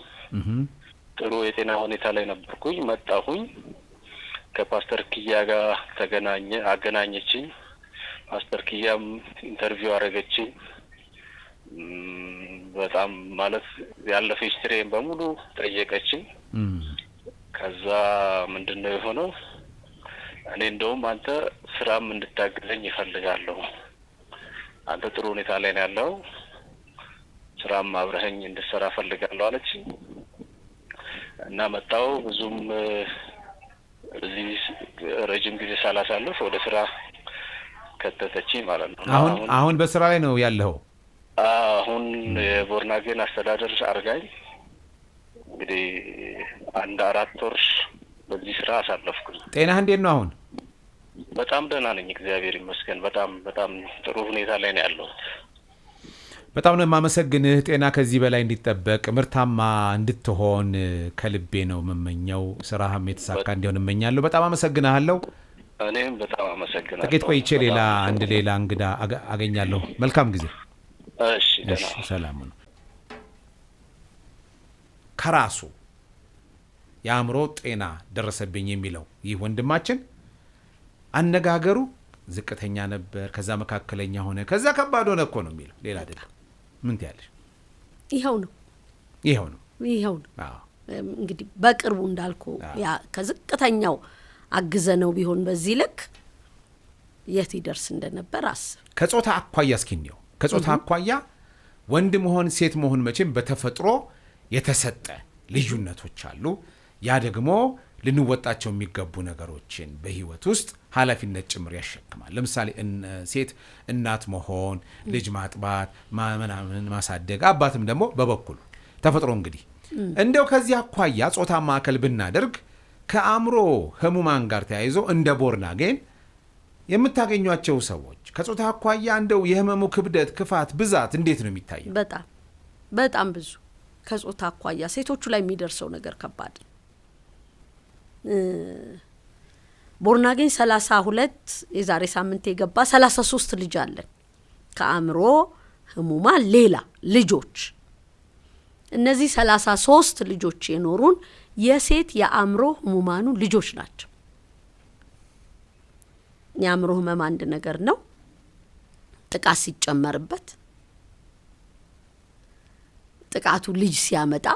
ጥሩ የጤና ሁኔታ ላይ ነበርኩኝ። መጣሁኝ። ከፓስተር ኪያ ጋር አገናኘችኝ። ፓስተር ኪያም ኢንተርቪው አደረገችኝ። በጣም ማለት ያለፈ ሂስትሪዬን በሙሉ ጠየቀችኝ። ከዛ ምንድነው የሆነው? እኔ እንደውም አንተ ስራም እንድታግዘኝ ይፈልጋለሁ፣ አንተ ጥሩ ሁኔታ ላይ ነው ያለው፣ ስራም አብረኸኝ እንድሰራ ፈልጋለሁ አለችኝ። እና መጣሁ። ብዙም እዚህ ረጅም ጊዜ ሳላሳልፍ ወደ ስራ ከተተችኝ ማለት ነው። አሁን በስራ ላይ ነው ያለው? አሁን የቦርናጌን አስተዳደር አርጋኝ እንግዲህ 4 ወር በዚህ ስራ አሳለፍኩኝ። ጤናህ እንዴት ነው አሁን? በጣም ደህና ነኝ፣ እግዚአብሔር ይመስገን። በጣም ጥሩ ሁኔታ ላይ ነው ያለው። በጣም ነው የማመሰግንህ። ጤና ከዚህ በላይ እንዲጠበቅ ምርታማ እንድትሆን ከልቤ ነው የምመኘው። ስራህም የተሳካ እንዲሆን እመኛለሁ። በጣም አመሰግናለሁ። እኔም በጣም አመሰግናለሁ። ጥቂት ቆይቼ ሌላ እንግዳ አገኛለሁ። መልካም ጊዜ። እሺ፣ ሰላም ነው። ከራሱ የአእምሮ ጤና ደረሰብኝ የሚለው ይህ ወንድማችን አነጋገሩ ዝቅተኛ ነበር፣ ከዛ መካከለኛ ሆነ፣ ከዛ ከባድ ሆነ እኮ ነው የሚለው፣ ሌላ አይደለም። ምን ትያለሽ? ይኸው ነው። እንግዲህ በቅርቡ እንዳልኩ ያ ከዝቅተኛው አግዘነው ቢሆን በዚህ ልክ የት ይደርስ እንደነበር አስብ። ከጾታ አኳያ እስኪንየው ከጾታ አኳያ ወንድ መሆን ሴት መሆን መቼም በተፈጥሮ የተሰጠ ልዩነቶች አሉ። ያ ደግሞ ልንወጣቸው የሚገቡ ነገሮችን በህይወት ውስጥ ኃላፊነት ጭምር ያሸክማል። ለምሳሌ ሴት እናት መሆን፣ ልጅ ማጥባት፣ ምናምን ማሳደግ፣ አባትም ደግሞ በበኩሉ ተፈጥሮ እንግዲህ እንደው ከዚህ አኳያ ጾታ ማዕከል ብናደርግ ከአእምሮ ህሙማን ጋር ተያይዞ እንደ ቦርናጌን የምታገኟቸው ሰዎች ከጾታ አኳያ እንደው የህመሙ ክብደት፣ ክፋት፣ ብዛት እንዴት ነው የሚታየው? በጣም ብዙ ከጾታ አኳያ ሴቶቹ ላይ የሚደርሰው ነገር ከባድ። ቦርናጌን 32 የዛሬ ሳምንት የገባ 33 ልጅ አለን ከአእምሮ ህሙማን ሌላ ልጆች። እነዚህ 33 ልጆች የኖሩን የሴት የአእምሮ ህሙማኑ ልጆች ናቸው። የአእምሮ ህመም አንድ ነገር ነው። ጥቃት ሲጨመርበት፣ ጥቃቱ ልጅ ሲያመጣ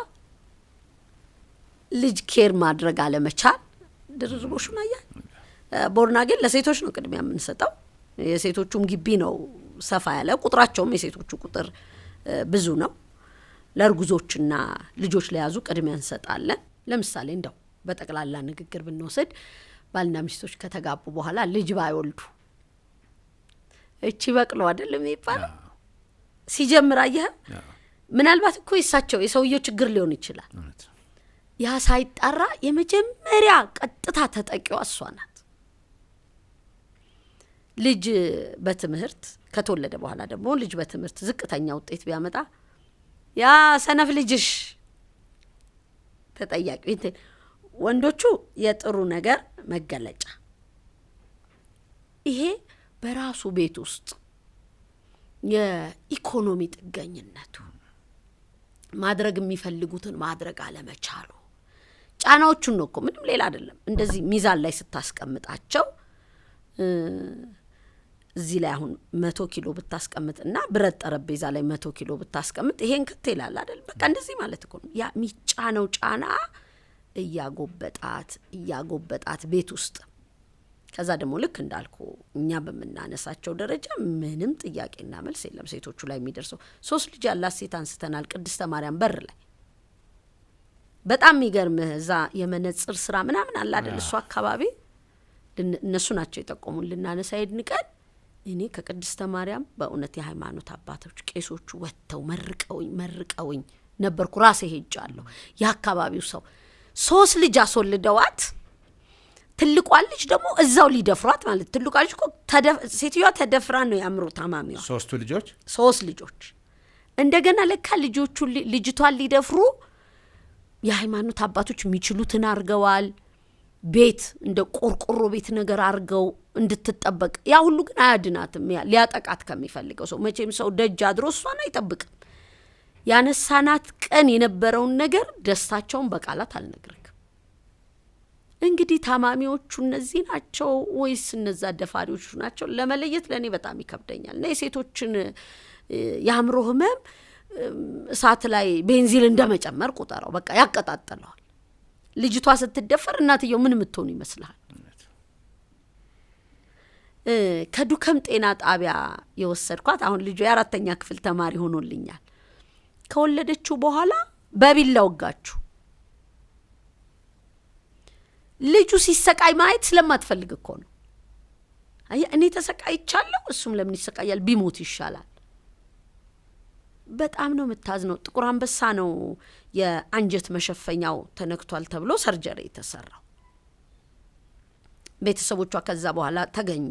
ልጅ ኬር ማድረግ አለመቻል ድርርቦሹን አያል። ቦርናጌን ለሴቶች ነው ቅድሚያ የምንሰጠው። የሴቶቹም ግቢ ነው ሰፋ ያለ፣ ቁጥራቸውም የሴቶቹ ቁጥር ብዙ ነው። ለእርጉዞችና ልጆች ለያዙ ቅድሚያ እንሰጣለን። ለምሳሌ እንደው በጠቅላላ ንግግር ብንወስድ ባልና ሚስቶች ከተጋቡ በኋላ ልጅ ባይወልዱ እቺ በቅሎ አይደለም የሚባለው ሲጀምር አየህ። ምናልባት እኮ የሳቸው የሰውየው ችግር ሊሆን ይችላል። ያ ሳይጣራ የመጀመሪያ ቀጥታ ተጠቂዋ እሷ ናት። ልጅ በትምህርት ከተወለደ በኋላ ደግሞ ልጅ በትምህርት ዝቅተኛ ውጤት ቢያመጣ ያ ሰነፍ ልጅሽ ተጠያቂ ወንዶቹ የጥሩ ነገር መገለጫ። ይሄ በራሱ ቤት ውስጥ የኢኮኖሚ ጥገኝነቱ ማድረግ የሚፈልጉትን ማድረግ አለመቻሉ ጫናዎቹን ነው እኮ ምንም ሌላ አይደለም። እንደዚህ ሚዛን ላይ ስታስቀምጣቸው እዚህ ላይ አሁን 100 ኪሎ ብታስቀምጥና ብረት ጠረጴዛ ላይ 100 ኪሎ ብታስቀምጥ ይሄን ከተ ይላል አይደል? በቃ እንደዚህ ማለት እኮ ነው። ያ ሚጫነው ጫና እያጎበጣት ቤት ውስጥ ከዛ ደግሞ ልክ እንዳልኩ እኛ በመናነሳቸው ደረጃ ምንም ጥያቄና መልስ የለም። ሴቶቹ ላይ የሚደርሰው 3 ልጅ ያላት ሴት አንስተናል። ቅድስተ ማርያም በር ላይ በጣም የሚገርምህ እዛ የመነጽር ስራ ምናምን አለ አይደል? እሱ አካባቢ እነሱ ናቸው የጠቆሙን ልናነሳ ሄድን ቀን። እኔ ከቅድስተ ማርያም በእውነት የሃይማኖት አባቶች ቄሶቹ ወጥተው መርቀውኝ ነበርኩ። ራሴ ሄጃለሁ። የአካባቢው ሰው 3 ልጅ አስወልደዋት ትልቋ ልጅ ደግሞ እዛው ሊደፍሯት ማለት ትልቋ ልጅ እኮ ሴትዮዋ ተደፍራ ነው የአእምሮ ታማሚዋ። 3 ልጆች እንደገና ለካ ልጅቷን ሊደፍሩ የሃይማኖት አባቶች የሚችሉትን አርገዋል። ቤት እንደ ቆርቆሮ ቤት ነገር አርገው እንድትጠበቅ ያ ሁሉ ግን አያድናትም። ሊያጠቃት ከሚፈልገው ሰው መቼም ሰው ደጅ አድሮ እሷን አይጠብቅም። ያነሳናት ቀን የነበረውን ነገር ደስታቸውን በቃላት አልነግርክም። እንግዲህ ታማሚዎቹ እነዚህ ናቸው ወይስ እነዛ ደፋሪዎቹ ናቸው ለመለየት ለእኔ በጣም ይከብደኛል። እና የሴቶችን የአእምሮ ህመም እሳት ላይ ቤንዚል እንደመጨመር ቁጠረው። በቃ ያቀጣጥለዋል። ልጅቷ ስትደፈር እናትየው ምን የምትሆኑ ይመስልሃል? ከዱከም ጤና ጣቢያ የወሰድኳት አሁን ልጇ የ4ኛ ክፍል ተማሪ ሆኖልኛል። ከወለደችው በኋላ በቢላ ወጋችሁ። ልጁ ሲሰቃይ ማየት ስለማትፈልግ እኮ ነው። እኔ ተሰቃይቻለሁ፣ እሱም ለምን ይሰቃያል? ቢሞት ይሻላል። በጣም ነው የምታዝነው። ጥቁር አንበሳ ነው የአንጀት መሸፈኛው ተነክቷል ተብሎ ሰርጀሪ የተሰራው። ቤተሰቦቿ ከዛ በኋላ ተገኙ።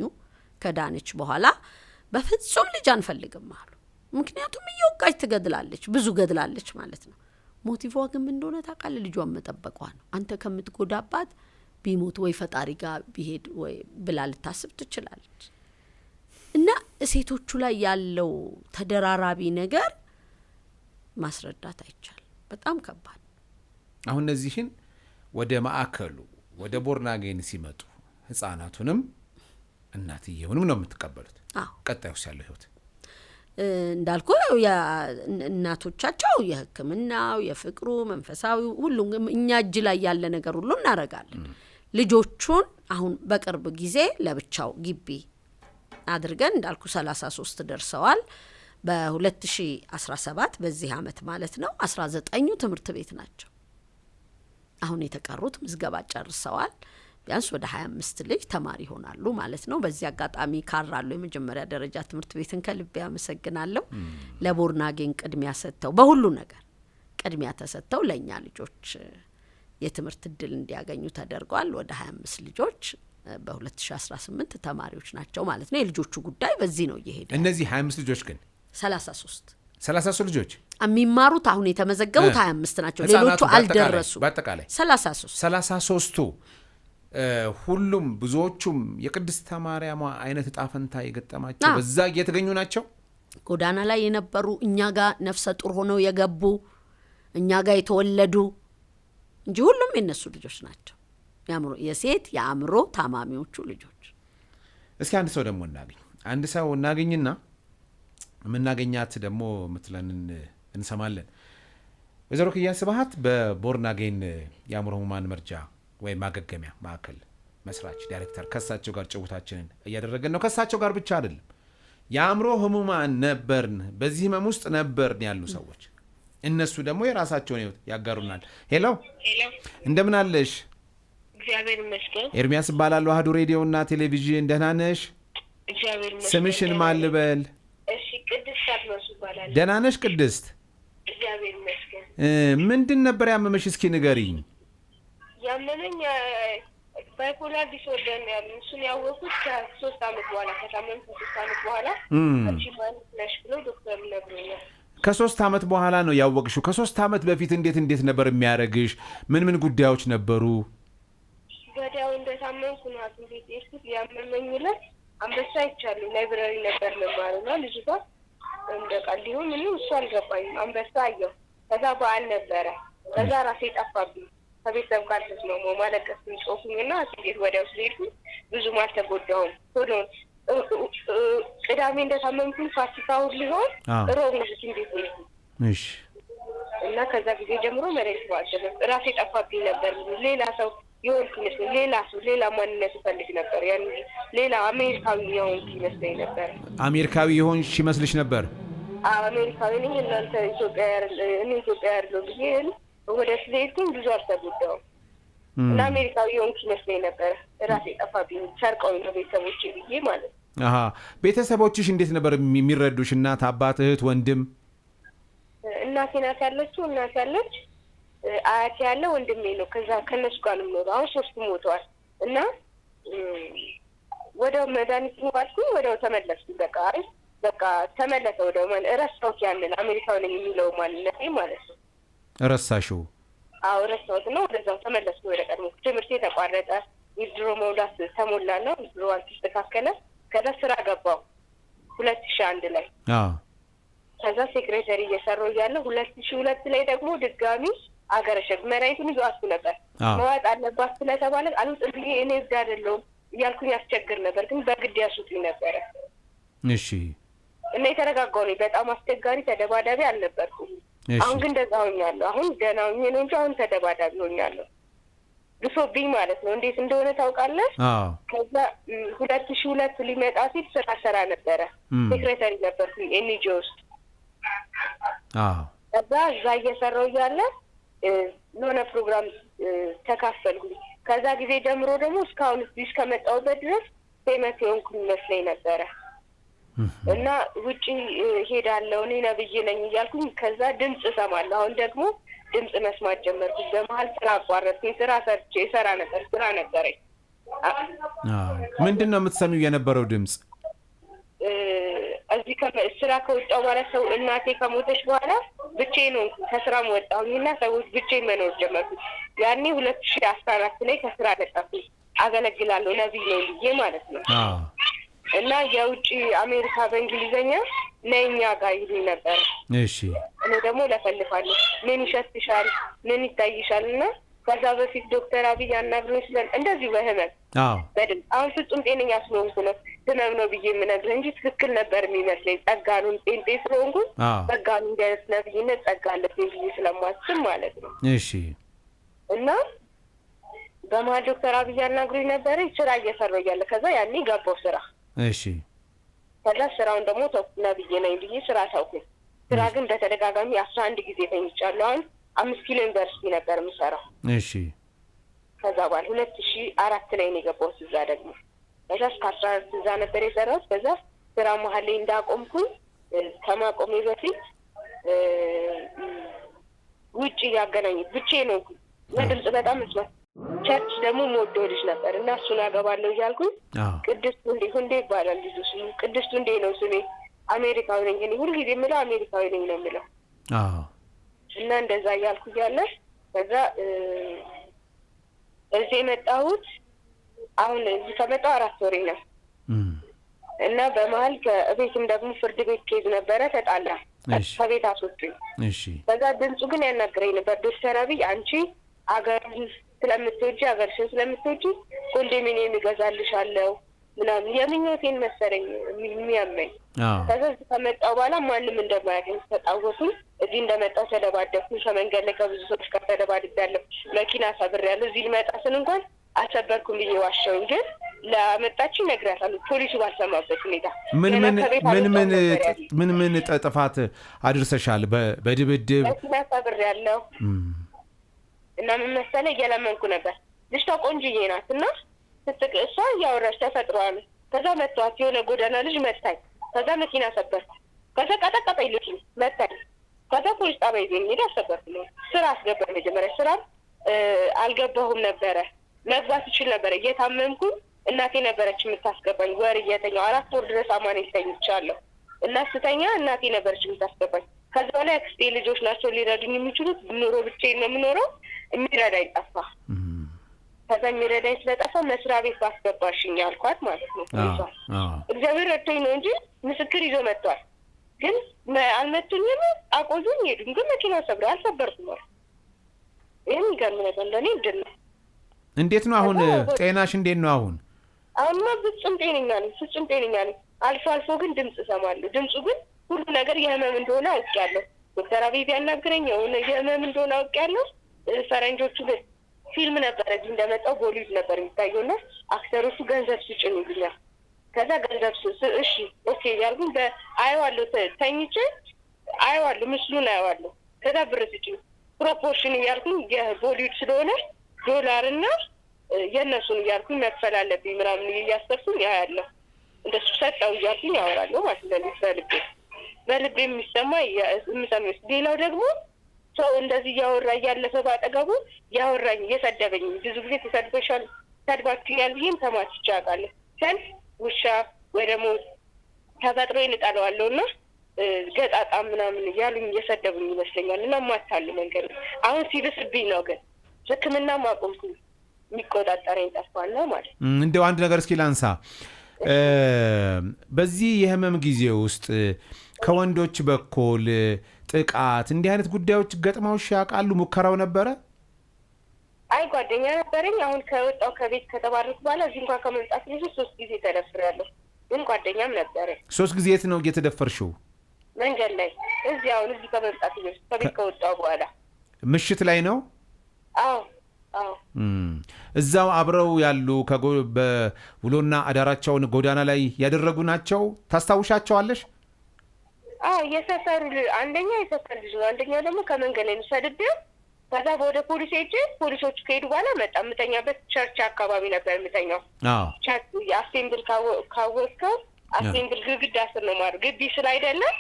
ከዳነች በኋላ በፍጹም ልጅ አንፈልግም አሉ። ምክንያቱም እየወቃች ትገድላለች፣ ብዙ ገድላለች ማለት ነው። ሞቲቫ ግን ምን እንደሆነ ታውቃለህ? ልጇን መጠበቋ ነው። አንተ ከምትጎዳባት ቢሞት ወይ ፈጣሪ ጋር ቢሄድ ወይ ብላ ልታስብ ትችላለች። እና ሴቶቹ ላይ ያለው ተደራራቢ ነገር ማስረዳት አይቻል። በጣም ከባድ። አሁን እነዚህን ወደ ማዕከሉ ወደ ቦርናጌን ሲመጡ ህፃናቱንም እናትየውንም ነው የምትቀበሉት? ቀጣዩስ ያለው ህይወት እንዳልኩ እናቶቻቸው የሕክምናው የፍቅሩ መንፈሳዊ ሁሉም እኛ እጅ ላይ ያለ ነገር ሁሉ እናረጋለን። ልጆቹን አሁን በቅርብ ጊዜ ለብቻው ግቢ አድርገን እንዳልኩ 33 ደርሰዋል። በ2017 በዚህ አመት ማለት ነው 19ኙ ትምህርት ቤት ናቸው። አሁን የተቀሩት ምዝገባ ጨርሰዋል። ቢያንስ ወደ 25 ልጅ ተማሪ ይሆናሉ ማለት ነው። በዚህ አጋጣሚ ካራሉ የመጀመሪያ ደረጃ ትምህርት ቤትን ከልቤ አመሰግናለሁ። ለቦርናጌን ቅድሚያ ሰጥተው በሁሉ ነገር ቅድሚያ ተሰጥተው ለኛ ልጆች የትምህርት እድል እንዲያገኙ ተደርጓል። ወደ 25 ልጆች በ2018 ተማሪዎች ናቸው ማለት ነው። የልጆቹ ጉዳይ በዚህ ነው እየሄደ። እነዚህ 25 ልጆች ግን 33 ልጆች የሚማሩት አሁን የተመዘገቡት 25 ናቸው። ሌሎቹ አልደረሱም። በአጠቃላይ 33ቱ ሁሉም ብዙዎቹም የቅድስተ ማርያም አይነት እጣ ፈንታ የገጠማቸው በዛ የተገኙ ናቸው። ጎዳና ላይ የነበሩ እኛ ጋር ነፍሰ ጡር ሆነው የገቡ እኛ ጋር የተወለዱ እንጂ ሁሉም የነሱ ልጆች ናቸው። የሴት የአእምሮ ታማሚዎቹ ልጆች። እስኪ አንድ ሰው ደግሞ እናገኝና የምናገኛት ደግሞ ምትለንን እንሰማለን። ወይዘሮ ክያ ስብሐት በቦርናጌን የአእምሮ ህሙማን መርጃ ወይም ማገገሚያ ማዕከል መስራች ዳይሬክተር፣ ከሳቸው ጋር ጭውታችንን እያደረገን ነው። ከሳቸው ጋር ብቻ አይደለም የአእምሮ ህሙማን ነበርን፣ በዚህ ህመም ውስጥ ነበርን ያሉ ሰዎች እነሱ ደግሞ የራሳቸውን ህይወት ያጋሩናል። ሄሎ እንደምን አለሽ? እግዚአብሔር ይመስገን። ኤርሚያስ እባላለሁ። አህዱ ሬዲዮ እና ቴሌቪዥን። ደህና ነሽ? እግዚአብሔር ይመስገን። ስምሽን ማን ልበል? እሺ ቅድስት አድማሱ እባላለሁ። ደህና ነሽ ቅድስት? እግዚአብሔር ይመስገን። ምንድን ነበር ያመመሽ? እስኪ ንገሪኝ። ያመመኝ ባይፖላር ዲስኦርደር ነው ያለኝ። እሱን ያወቅሁት ከ3 ዓመት በኋላ ከታመምኩ 3 ዓመት በኋላ አንቺ ማለት ነሽ ብሎ ዶክተር ነግሮኛል። ከ3 ዓመት በኋላ ነው ያወቅሽው? ከ3 ዓመት በፊት እንዴት ነበር የሚያደርግሽ? ምን ጉዳዮች ነበሩ? ወዲያው እንደታመምኩ ነው ሐኪም ቤት የሄድኩት። ያመመኝ ዕለት አንበሳ አይቻለሁ። ላይብራሪ ነበር ለማለና ልጅቷ እንደ ቀልድ ምንም እሱ አልገባኝም። አንበሳ አየሁ። ከዛ በዓል ነበረ። ከዛ ራሴ ጠፋብኝ። ከቤተሰብ ጋር ተስማማሁ። ማለቀስ ጮኩኝና ሐኪም ቤት ወዲያው ስለሄድኩኝ ብዙም አልተጎዳሁም። ቶሎ ቅዳሜ እንደታመምኩኝ ፋሲካ እሑድ ሊሆን ሮብ ሐኪም ቤት ሄድኩኝ። እሺ። እና ከዛ ጊዜ ጀምሮ መሬት ባደረ ራሴ ጠፋብኝ ነበር። ሌላ ሰው የሆንኩ ይመስለኝ፣ ሌላ ማንነት እፈልግ ነበር። ያን ሌላ አሜሪካዊ የሆንኩ ይመስለኝ ነበር። አሜሪካዊ የሆንሽ ይመስልሽ ነበር? አሜሪካዊ ነኝ እናንተ ኢትዮጵያ ያለው ብዬ ወደ ስለሄድኩኝ ብዙ አልተጎዳሁም። እና አሜሪካዊ የሆንኩ ይመስለኝ ነበር። ራሴ ጠፋብኝ። ሰርቀውኝ ነው ቤተሰቦቼ ብዬ ማለት ነው። ቤተሰቦችሽ እንዴት ነበር የሚረዱሽ? እናት፣ አባት፣ እህት፣ ወንድም? እናቴ ናት ያለችው። እናቴ ያለች፣ አያቴ ያለ፣ ወንድሜ ነው። ከዛ ከነሱ ጋር ነው የምኖረው። አሁን 3 ሞተዋል። እና ወዲያው መድኃኒት ዋጥኩኝ። ወዲያው ተመለስኩኝ። በቃ ተመለሰ። ወዲያው እረሳሁት ያንን አሜሪካዊ ነኝ የሚለው ማንነቴ ማለት ነው። ረሳሽው? አዎ ረሳሁት ነው። ወደዛው ተመለስኩ ወደ ቀድሞ። ትምህርቴ ተቋረጠ። የድሮ መውላት ተሞላና ድሮ አልተስተካከለ። ከዛ ስራ ገባሁ 2001 ላይ። ከዛ ሴክሬታሪ እየሰራሁ እያለ 2002 ላይ ደግሞ ድጋሚ አገረሸ። መድኃኒቱን ይዟት ነበር። መዋጥ አለባት ስለተባለ አልውጥም ብዬ እኔ እብድ አይደለሁም እያልኩኝ ያስቸግር ነበር፣ ግን በግድ ያሱትኝ ነበረ። እሺ። እና የተረጋጋሁ ነኝ። በጣም አስቸጋሪ ተደባዳቢ አልነበርኩም። አሁን ግን እንደዛ ሆኛለሁ። አሁን ደህና ሆኜ ነው እንጂ አሁን ተደባዳቢ ሆኛለሁ። ግሶብኝ ማለት ነው። እንዴት እንደሆነ ታውቃለህ? ከዛ 2002 ሊመጣ ሲል ስራ ሰራ ነበረ። ሴክሬታሪ ነበርኩኝ ኤንጂኦ ውስጥ። ከዛ እዛ እየሰራሁ እያለ ለሆነ ፕሮግራም ተካፈልኩኝ። ከዛ ጊዜ ጀምሮ ደግሞ እስካሁን እስከመጣሁበት ድረስ ፌመስ የሆንኩ ይመስለኝ ነበረ። እና ውጪ ሄዳለሁ እኔ ነብይ ነኝ እያልኩኝ ከዛ ድምፅ እሰማለሁ። አሁን ደግሞ ድምፅ መስማት ጀመርኩ። በመሀል ስራ አቋረጥኩኝ። ስራ ነበረኝ። ምንድን ነው የምትሰሚው የነበረው ድምፅ? እዚህ ስራ ከወጣሁ ማለት ሰው እናቴ ከሞተች በኋላ ብቻዬን ሆንኩ። ከስራም ወጣሁኝና ሰዎች ብቻዬን መኖር ጀመርኩ። ያኔ 2014 ላይ ከስራ ነጣሁኝ። አገለግላለሁ ነብይ ነኝ ብዬ ማለት ነው። እና የውጭ አሜሪካ በእንግሊዘኛ ነኛ ጋር ይሉኝ ነበር። እሺ። እኔ ደግሞ ለፈልፋለሁ። ምን ይሸትሻል? ምን ይታይሻል? እና ከዛ በፊት ዶክተር አብይ አናግሮኝ ስለን እንደዚህ በህመም በድምፅ አሁን ፍጹም ጤነኛ ስለሆንኩ ነው ህመም ነው ብዬ የምነግርህ እንጂ ትክክል ነበር የሚመስለኝ። ጸጋኑን ጤንጤ ስለሆንኩ ጸጋኑ እንዲያነት ነብይነት ጸጋ አለብኝ ብዬ ስለማስብ ማለት ነው። እሺ። እና በመሀል ዶክተር አብይ አናግሮኝ ነበረ። ስራ እየሰራሁ እያለ ከዛ ያኔ ገባሁ ስራ። እሺ። ከዛ ስራውን ደግሞ ተውኩ። ነብይ ነኝ ብዬ ስራ ተውኩኝ። ስራ ግን በተደጋጋሚ 11 ጊዜ ተኝቻለሁ። አሁን 5 ኪሎ ዩኒቨርሲቲ ነበር የምሰራው። እሺ። ከዛ በኋላ 2004 ላይ ነው የገባሁት እዛ ደግሞ። ከዛ እስከ 14 እዛ ነበር የሰራሁት። ከዛ ስራ መሀል ላይ እንዳቆምኩኝ ከማቆሜ በፊት ውጭ ያገናኝ ብቻዬን ነው ድምፅ በጣም መስማት። ቸርች ደግሞ የምወደው ልጅ ነበር እና እሱን አገባለሁ እያልኩኝ ቅድስቱ እንዴ ይባላል ልጁ ስሙ። ቅድስቱ እንዴ ነው ስሜ። አሜሪካዊ ነኝ እኔ ሁልጊዜ የምለው አሜሪካዊ ነኝ ነው የምለው። እና እንደዛ እያልኩ እያለ ከዛ እዚህ የመጣሁት አሁን እዚህ ከመጣሁ 4 ወሬ ነው። እና በመሀል ከቤትም ደግሞ ፍርድ ቤት ኬዝ ነበረ። ተጣላ። ከቤት አስወጡኝ። ከዛ ድምፁ ግን ያናግረኝ ነበር። ዶክተር አብይ አንቺ አገርሽን ስለምትወጂ ኮንዶሚኒየም ይገዛልሻለሁ ምናምን የምኞቴን መሰለኝ የሚያመኝ። ከዛ ከመጣሁ በኋላ ማንም እንደማያገኝ ተጣወቱኝ። እዚህ እንደመጣሁ ተደባደብኩኝ። ከመንገድ ላይ ከብዙ ሰዎች ጋር ተደባድቤያለሁ። መኪና ሰብሬያለሁ። እዚህ ልመጣ ስል እንኳን አልሰበርኩም ብዬ ዋሸሁኝ። ግን ለመጣች ይነግራታል ፖሊሱ ባልሰማበት ሁኔታ። ምን ጥፋት አድርሰሻል? በድብድብ መኪና ሰብሬያለሁ እና ምን መሰለህ እየለመንኩ ነበር። ልጅቷ ቆንጅዬ ናት እና እሷ እያወራች ተፈጥሯል። ከዛ መቷት የሆነ ጎዳና ልጅ መታኝ። ከዛ መኪና ሰበርኩ። ከዛ ቀጠቀጠኝ ልጅ መታኝ። ከዛ ፖሊስ ጣቢያ ይዘኝ ሄደ። አሰበርኩ ነው ስራ አስገባኝ። መጀመሪያ ስራ አልገባሁም ነበረ። መግባት ይችል ነበረ። እየታመምኩ እናቴ ነበረች የምታስገባኝ። ወር እየተኛው 4 ወር ድረስ አማኔ ተኝቻለሁ እና ስተኛ እናቴ ነበረች የምታስገባኝ። ከዛ በላይ አክስቴ ልጆች ናቸው ሊረዱኝ የሚችሉት። ኑሮ ብቻዬን ነው የምኖረው። የሚረዳኝ ጠፋ። ከዛ የሚረዳኝ ስለጠፋ መስሪያ ቤት ባስገባሽኝ አልኳት ማለት ነው። እግዚአብሔር ረድቶኝ ነው እንጂ ምስክር ይዞ መጥቷል። ግን አልመቱኝም፣ አቆዩኝ፣ ሄዱኝ። ግን መኪና ሰብረው አልሰበርኩም። ይህም ይገርም ነገር እንደኔ እንድን ነው። እንዴት ነው አሁን ጤናሽ? እንዴት ነው አሁን? አሁንማ ፍጹም ጤነኛ ነኝ። አልፎ አልፎ ግን ድምፅ እሰማለሁ። ድምፁ ግን ሁሉ ነገር የህመም እንደሆነ አውቄያለሁ። ዶክተር አብይ ቢያናግረኝ የሆነ የህመም እንደሆነ አውቄያለሁ። ፈረንጆቹ ግን ፊልም ነበረ እዚህ እንደመጣው ቦሊውድ ነበር የሚታየውና አክተሮቹ ገንዘብ ስጭን ይሉኛል። ከዛ ገንዘብ እሺ ኦኬ ያልኩኝ አየዋለሁ፣ ተኝቼ አየዋለሁ፣ ምስሉን አየዋለሁ። ከዛ ብር ስጭኝ ፕሮፖርሽን እያልኩኝ የቦሊውድ ስለሆነ ዶላርና የእነሱን እያልኩኝ መክፈል አለብኝ ምናምን እያሰብኩኝ ያያለሁ። እንደሱ ሰጠው እያልኩኝ ያወራለሁ ማለት ነው። በልቤ የሚሰማ የምሰማ። ሌላው ደግሞ ሰው እንደዚህ እያወራ እያለፈ ባጠገቡ ያወራኝ እየሰደበኝ ብዙ ጊዜ ተሰድበሻል ሰድባችኛል ብዬም ተማትቼ አውቃለሁ። ሰልፍ ውሻ ወይ ደግሞ ተፈጥሮዬን እጠለዋለሁ እና ገጣጣ ምናምን እያሉኝ እየሰደቡኝ ይመስለኛል። እና ማታሉ መንገድ አሁን ሲብስብኝ ነው። ግን ሕክምና ማቆምኩኝ የሚቆጣጠረኝ ጠፋና ማለት እንደው አንድ ነገር እስኪ ላንሳ። በዚህ የህመም ጊዜ ውስጥ ከወንዶች በኩል ጥቃት እንዲህ አይነት ጉዳዮች ገጥመውሽ ያውቃሉ? ሙከራው ነበረ? አይ ጓደኛ ነበረኝ። አሁን ከወጣው ከቤት ከተባረኩ በኋላ እዚህ እንኳን ከመምጣት ልጅ 3 ጊዜ ተደፍሬያለሁ። ግን ጓደኛም ነበረ። 3 ጊዜ የት ነው እየተደፈርሽው? መንገድ ላይ እዚህ። አሁን እዚህ ከመምጣት ልጅ ከቤት ከወጣው በኋላ ምሽት ላይ ነው? አዎ። እዛው አብረው ያሉ በውሎና አዳራቸውን ጎዳና ላይ ያደረጉ ናቸው። ታስታውሻቸዋለሽ? የሰፈሩ አንደኛ የሰፈር ልጅ ነው። አንደኛው ደግሞ ከመንገድ ላይ ሰድቤው ከዛ ወደ ፖሊስ ሄጄ ፖሊሶቹ ከሄዱ በኋላ መጣ። የምተኛበት ቸርች አካባቢ ነበር የምተኛው። ቸርች አሴምብል ካወቅከው አሴምብል ግድግዳ ስር ነው ማለት ግቢ ስል አይደለም።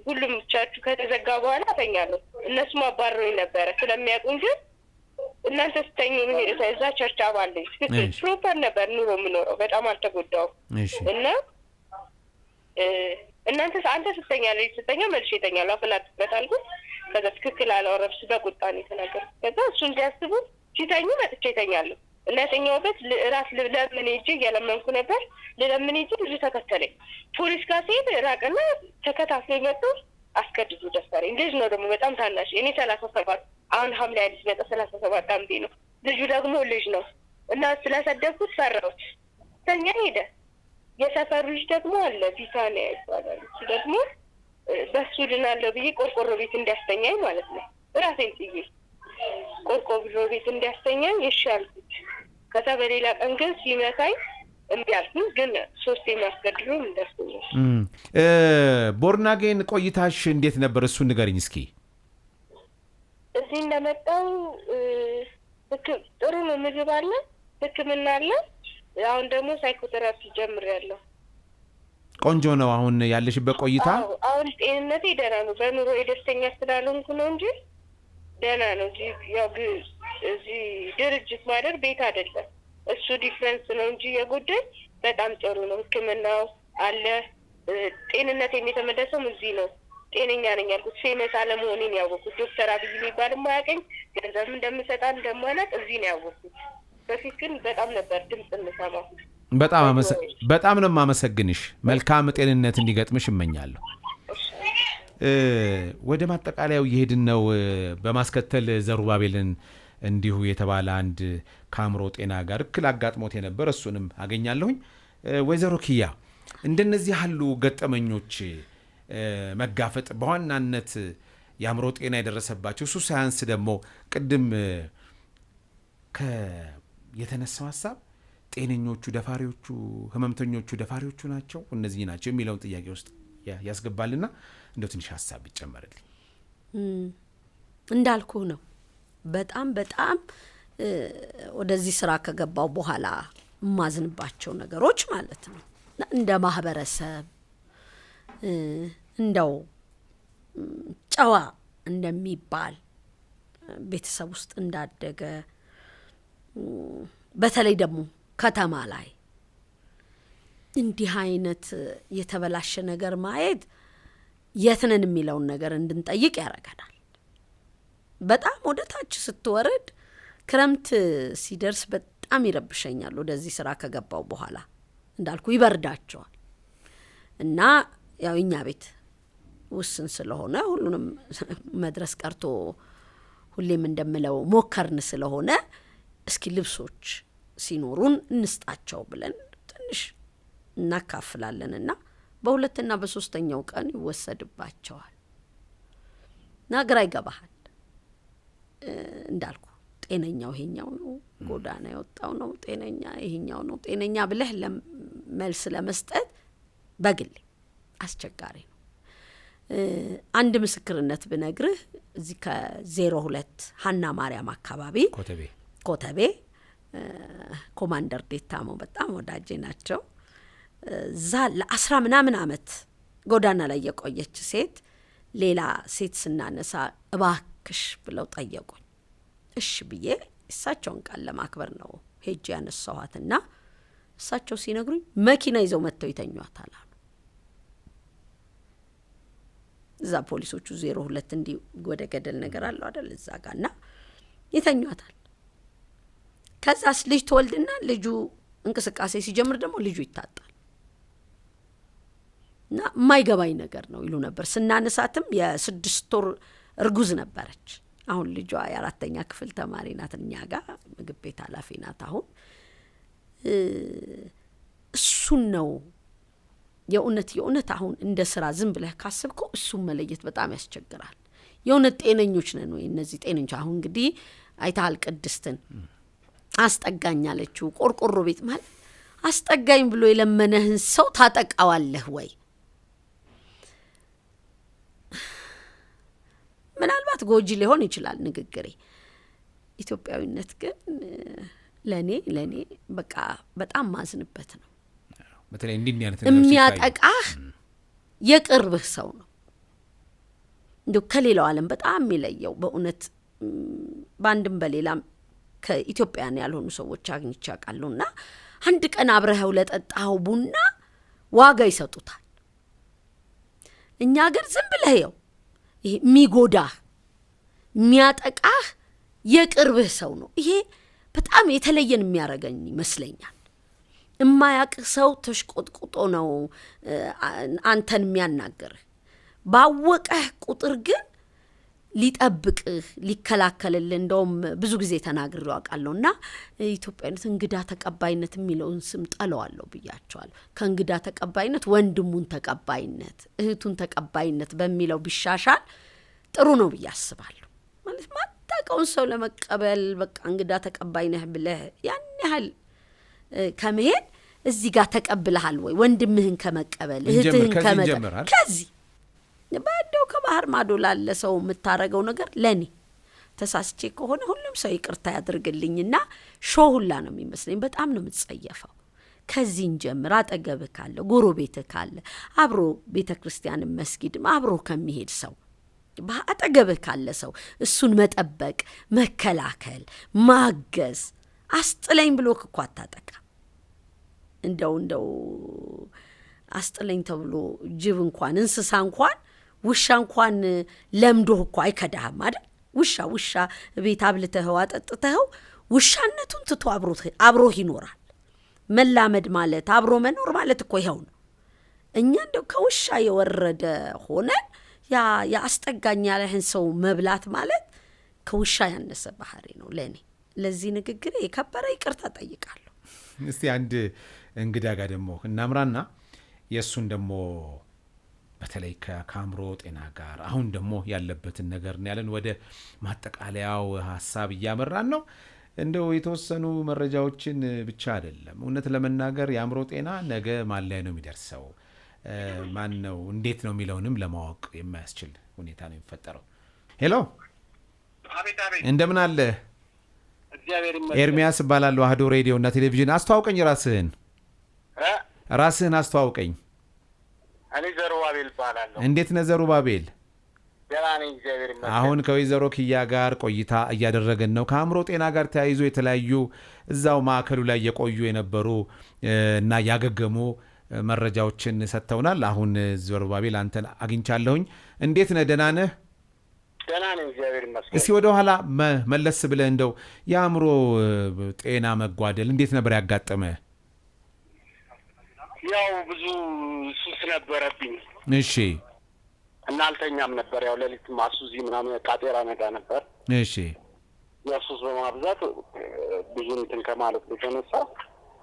ሁሉም ቸርቹ ከተዘጋ በኋላ ተኛለሁ። እነሱም አባረሩኝ ነበረ ስለሚያውቁኝ። ግን እናንተ ስተኙ እዛ ቸርች አባል ነኝ። ፕሮፐር ነበር ኑሮ የምኖረው። በጣም አልተጎዳውም እና አንተ ስተኛ መልሼ እተኛለሁ። አፍናትበት አልኩት። ከዛ ትክክል አላወረብሽ በቁጣ ነው የተናገርኩት። ከዛ እሱ እንዲያስቡ ሲተኙ መጥቼ እተኛለሁ እና የተኛሁበት ራስ ለምን ሄጄ እያለመንኩ ነበር። ለምን ሄጄ ልጁ ተከተለኝ። ፖሊስ ጋር ሲሄድ ራቅና ተከታትሎ መጡ። አስገድዱ ደፈረኝ። ልጅ ነው ደግሞ በጣም ታናሽ። እኔ 37 አሁን ሐምሌ አዲስ መጣ 37 ዓመቴ ነው። ልጁ ደግሞ ልጅ ነው እና ስለሰደብኩት ፈራሁት። ተኛ ሄደ። የሰፈሩ ልጅ ደግሞ አለ ቢታንያ ይባላል። እሱ ደግሞ በሱ ድናለሁ ብዬ ቆርቆሮ ቤት እንዲያስተኛኝ ማለት ነው። ራሴን ጥዬ ቆርቆሮ ቤት እንዲያስተኛኝ ይሻልኩት። ከዛ በሌላ ቀን ግን ሲመታኝ እምቢ አልኩኝ። ግን 3 የሚያስገድሉ እንደርሱኝ። ቦርናጌን ቆይታሽ እንዴት ነበር? እሱ ንገሪኝ እስኪ። እዚህ እንደመጣው ጥሩ ነው። ምግብ አለ፣ ሕክምና አለ። አሁን ደግሞ ሳይኮቴራፒ ጀምሬያለሁ። ቆንጆ ነው አሁን ያለሽበት ቆይታ? አሁን ጤንነቴ ደህና ነው። በኑሮ ደስተኛ ስላልሆንኩ ነው እንጂ ደህና ነው። እዚህ ድርጅት ማደር ቤት አይደለም። እሱ ዲፍረንስ ነው እንጂ የጎደል በጣም ጥሩ ነው። ሕክምናው አለ። ጤንነቴም የተመለሰው እዚህ ነው። ጤነኛ ነኝ ያልኩት ፌመስ አለመሆኔን ያወቅኩት ዶክተር አብይ የሚባል የማያውቀኝ ገንዘብ እንደምሰጣ እንደማላውቅ እዚህ ነው ያወቅኩት። በፊት ግን በጣም ነበር ድምፅ የምሰማው። በጣም ነው የማመሰግንሽ። መልካም ጤንነት እንዲገጥምሽ እመኛለሁ። ወደ ማጠቃለያው እየሄድን ነው። በማስከተል ዘሩባቤልን እንዲሁ የተባለ አንድ ከአእምሮ ጤና ጋር እክል አጋጥሞት የነበር እሱንም አገኛለሁኝ። ወይዘሮ ኪያ እንደነዚህ ያሉ ገጠመኞች መጋፈጥ በዋናነት የአእምሮ ጤና የደረሰባቸው እሱ ሳያንስ ደግሞ ቅድም የተነሳው ሀሳብ ጤነኞቹ ደፋሪዎቹ ህመምተኞቹ ደፋሪዎቹ ናቸው እነዚህ ናቸው የሚለውን ጥያቄ ውስጥ ያስገባልና እንደው ትንሽ ሐሳብ ይጨመርልኝ። እንዳልኩ ነው በጣም ወደዚህ ስራ ከገባው በኋላ ማዝንባቸው ነገሮች ማለት ነው እንደ ማህበረሰብ እንደው ጨዋ እንደሚባል ቤተሰብ ውስጥ እንዳደገ በተለይ ደግሞ ከተማ ላይ እንዲህ አይነት የተበላሸ ነገር ማየት የትነን የሚለውን ነገር እንድንጠይቅ ያደርገናል። በጣም ወደ ታች ስትወርድ ክረምት ሲደርስ በጣም ይረብሸኛል። ወደዚህ ስራ ከገባው በኋላ እንዳልኩ ይበርዳቸዋል እና ያው እኛ ቤት ውስን ስለሆነ ሁሉንም መድረስ ቀርቶ ሁሌም እንደምለው ሞከርን ስለሆነ እስኪ ልብሶች ሲኖሩን እንስጣቸው ብለን ትንሽ እናካፍላለንና በሁለተኛ በሶስተኛው ቀን ይወሰድባቸዋል። ናግራ ይገባሃል። እንዳልኩ ጤነኛው ይሄኛው ነው፣ ጎዳና የወጣው ነው ጤነኛ፣ ይሄኛው ነው ጤነኛ ብለህ መልስ ለመስጠት በግሌ አስቸጋሪ ነው። አንድ ምስክርነት ብነግርህ እዚህ ከ02 ሀና ማርያም አካባቢ ኮተቤ ኮማንደር ዴታሞ በጣም ወዳጄ ናቸው። እዛ ለ10 ምናምን ዓመት ጎዳና ላይ የቆየች ሴት ሌላ ሴት ስናነሳ እባክሽ ብለው ጠየቁኝ። እሺ ብዬ እሳቸውን ቃል ለማክበር ነው ሄጄ ያነሳኋትና እሳቸው ሲነግሩኝ መኪና ይዘው መጥተው ይተኟታል አሉ። እዛ ፖሊሶቹ 02 እንዲህ ወደ ገደል ነገር አለው አይደል እዛ ጋርና ይተኟታል። ከዛስ ልጅ ተወልድና ልጁ እንቅስቃሴ ሲጀምር ደግሞ ልጁ ይታጣል። እና የማይገባኝ ነገር ነው ይሉ ነበር። ስናነሳትም የ6 ወር እርጉዝ ነበረች። አሁን ልጇ የ4ኛ ክፍል ተማሪ ናት። እኛ ጋር ምግብ ቤት ኃላፊ ናት። አሁን እሱን ነው የእውነት አሁን እንደ ስራ ዝም ብለህ ካስብከው እሱን መለየት በጣም ያስቸግራል። የእውነት ጤነኞች ነን ወይ እነዚህ ጤነኞች? አሁን እንግዲህ አይተሃል ቅድስትን አስጠጋኝ አለችው። ቆርቆሮ ቤት ማለት አስጠጋኝ ብሎ የለመነህን ሰው ታጠቃዋለህ ወይ? ምናልባት ጎጂ ሊሆን ይችላል ንግግሬ። ኢትዮጵያዊነት ግን ለኔ በቃ በጣም ማዝንበት ነው። በተለይ እንዲህ አይነት የሚያጠቃህ የቅርብህ ሰው ነው። እንደው ከሌላው ዓለም በጣም የሚለየው በእውነት በአንድም በሌላም ከኢትዮጵያን ያልሆኑ ሰዎች አግኝቼ አውቃለሁና አንድ ቀን አብረኸው ለጠጣኸው ቡና ዋጋ ይሰጡታል። እኛ ግን ዝም ብለህ ይኸው ይሄ የሚጎዳህ የሚያጠቃህ የቅርብህ ሰው ነው። ይሄ በጣም የተለየን የሚያረገኝ ይመስለኛል። እማያቅ ሰው ተሽቆጥቁጦ ነው አንተን የሚያናገርህ። ባወቀህ ቁጥር ግን ሊጠብቅህ ሊከላከልልህ እንደውም ብዙ ጊዜ ተናግሬው አውቃለሁና ኢትዮጵያዊነት እንግዳ ተቀባይነት የሚለውን ስም ጠለዋለሁ ብያቸዋለሁ። ከእንግዳ ተቀባይነት ወንድሙን ተቀባይነት እህቱን ተቀባይነት በሚለው ቢሻሻል ጥሩ ነው ብዬ አስባለሁ። ማለት ማታውቀውን ሰው ለመቀበል በቃ እንግዳ ተቀባይነህ ብለህ ያን ያህል ከመሄድ እዚህ ጋር ተቀብለሃል ወይ ወንድምህን ከመቀበል እህትህን ከመቀበል ከዚህ ባዶ ከባህር ማዶ ላለ ሰው የምታረገው ነገር ለኔ ተሳስቼ ከሆነ ሁሉም ሰው ይቅርታ ያድርግልኝና ሾሁላ ነው የሚመስለኝ። በጣም ነው የምትጸየፈው። ከዚህን ጀምር አጠገብህ ካለ ጎረቤትህ ካለ አብሮ ቤተ ክርስቲያን መስጊድም አብሮ ከሚሄድ ሰው አጠገብህ ካለ ሰው እሱን መጠበቅ፣ መከላከል፣ ማገዝ። አስጥለኝ ብሎ እኮ አታጠቃ። እንደው አስጥለኝ ተብሎ ጅብ እንኳን እንስሳ እንኳን ውሻ እንኳን ለምዶህ እኮ አይከዳህም አይደል? ውሻ ቤት አብልተኸው አጠጥተኸው ውሻነቱን ትቶ አብሮህ ይኖራል። መላመድ ማለት አብሮ መኖር ማለት እኮ ይኸው ነው። እኛ እንደው ከውሻ የወረደ ሆነን ያስጠጋኝ ያለህን ሰው መብላት ማለት ከውሻ ያነሰ ባህሪ ነው ለኔ። ለዚህ ንግግር የከበረ ይቅርታ ጠይቃለሁ። እስቲ አንድ እንግዳ ጋር ደግሞ እናምራና የእሱን ደግሞ በተለይ ከአእምሮ ጤና ጋር አሁን ደግሞ ያለበትን ነገር ያለን ወደ ማጠቃለያው ሀሳብ እያመራን ነው። እንደው የተወሰኑ መረጃዎችን ብቻ አይደለም። እውነት ለመናገር የአእምሮ ጤና ነገ ማን ላይ ነው የሚደርሰው፣ ማን ነው እንዴት ነው የሚለውንም ለማወቅ የማያስችል ሁኔታ ነው የሚፈጠረው። ሄሎ፣ እንደምን አለ? ኤርሚያስ እባላለሁ። አህዶ ሬዲዮ እና ቴሌቪዥን። አስተዋውቀኝ ራስህን አስተዋውቀኝ። እኔ ዘሩባቤል እባላለሁ። እንዴት ነህ ዘሩባቤል? ደህና ነኝ እግዚአብሔር ይመስገን። አሁን ከወይዘሮ ኪያ ጋር ቆይታ እያደረገን ነው። ከአእምሮ ጤና ጋር ተያይዞ የተለያዩ እዛው ማዕከሉ ላይ የቆዩ የነበሩ እና ያገገሙ መረጃዎችን ሰጥተውናል። አሁን ዘሩባቤል አንተን አግኝቻለሁኝ። እንዴት ነህ? ደህና ነህ? ደህና ነኝ እግዚአብሔር ይመስገን። እስኪ ወደ ኋላ መለስ ብለህ እንደው የአእምሮ ጤና መጓደል እንዴት ነበር ያጋጠመ? ያው ብዙ ሱስ ነበረብኝ። እሺ። እና አልተኛም ነበር። ያው ሌሊት ማሱዚ ምናምን ቃጤራ ነጋ ነበር። እሺ። ያው ሱስ በማብዛት ብዙ እንትን ከማለት የተነሳ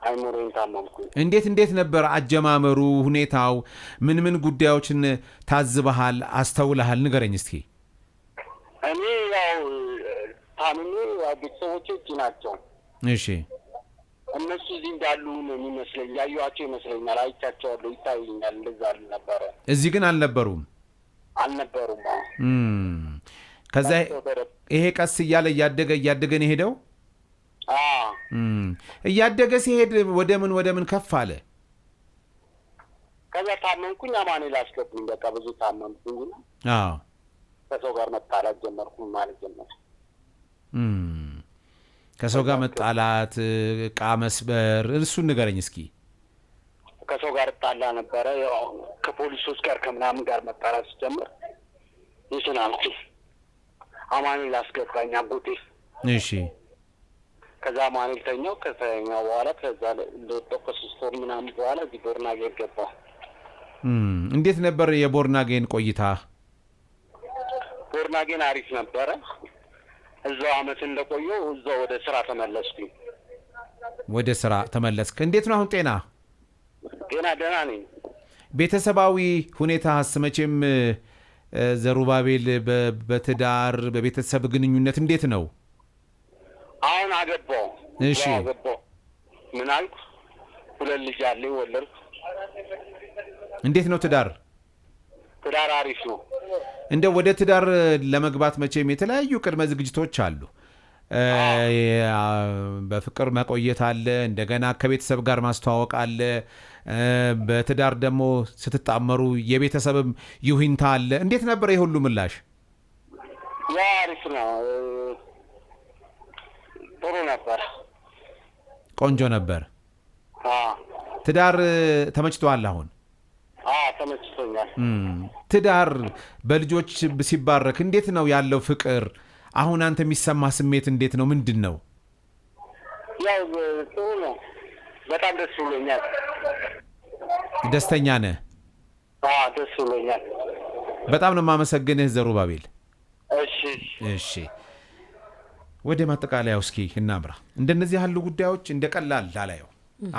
አይምሮዬን ታመምኩኝ። እንዴት ነበር አጀማመሩ? ሁኔታው ምን ጉዳዮችን ታዝበሃል፣ አስተውለሃል? ንገረኝ እስኪ። እኔ ያው ታምሜ ቤተሰቦቼ እጅ ናቸው። እሺ። እነሱ እዚህ እንዳሉ ነው የሚመስለኝ። ያዩዋቸው ይመስለኛል። አይቻቸዋለሁ፣ ይታዩኛል። እንደዛ ነበረ። እዚህ ግን አልነበሩም። ከዛ ይሄ ቀስ እያለ እያደገ ነው ሄደው። እያደገ ሲሄድ ወደ ምን ከፍ አለ? ከዛ ታመምኩኝ። አማኑኤል አስገቡኝ። በቃ ብዙ ታመምኩኝ። ከሰው ጋር መጣላት ጀመርኩ ማለት ጀመርኩ። ከሰው ጋር መጣላት፣ ዕቃ መስበር፣ እሱን ንገረኝ እስኪ። ከሰው ጋር እጣላ ነበረ። ያው ከፖሊሶች ጋር ከምናምን ጋር መጣላት ሲጀምር እንትን አልኩኝ። አማኑኤል አስገባኝ አጎቴ። እሺ። ከዛ አማኑኤል ተኛው። ከተኛው በኋላ ከዛ እንደወጣሁ ከ3 ወር ምናምን በኋላ እዚህ ቦርናጌን ገባሁ። እንዴት ነበር የቦርናጌን ቆይታ? ቦርናጌን አሪፍ ነበረ። እዛው አመት እንደቆየሁ እዛው ወደ ስራ ተመለስኩኝ። ወደ ስራ ተመለስክ? እንዴት ነው አሁን ጤና? ደህና ነኝ። ቤተሰባዊ ሁኔታስ? መቼም ዘሩባቤል በትዳር በቤተሰብ ግንኙነት እንዴት ነው? አሁን አገባሁ። እሺ። አገባሁ። ምን አልኩ? 2 ልጅ አለኝ፣ ወለድኩ። እንዴት ነው ትዳር? ትዳር አሪፍ ነው። እንደው ወደ ትዳር ለመግባት መቼም የተለያዩ ቅድመ ዝግጅቶች አሉ። በፍቅር መቆየት አለ፣ እንደገና ከቤተሰብ ጋር ማስተዋወቅ አለ። በትዳር ደግሞ ስትጣመሩ የቤተሰብም ይሁንታ አለ። እንዴት ነበር የሁሉ ምላሽ? ያ አሪፍ ነው። ጥሩ ነበር። ቆንጆ ነበር። ትዳር ተመችቶሃል አሁን? ተመችቶኛል። ትዳር በልጆች ሲባረክ እንዴት ነው ያለው ፍቅር? አሁን አንተ የሚሰማ ስሜት እንዴት ነው? ምንድን ነው? ያው ጥሩ ነው። በጣም ደስ ብሎኛል። ደስተኛ ነህ? ደስ ብሎኛል። በጣም ነው የማመሰግንህ ዘሩባቤል። እሺ። ወደ ማጠቃለያው እስኪ እናምራ። እንደነዚህ ያሉ ጉዳዮች እንደ ቀላል ላላየው።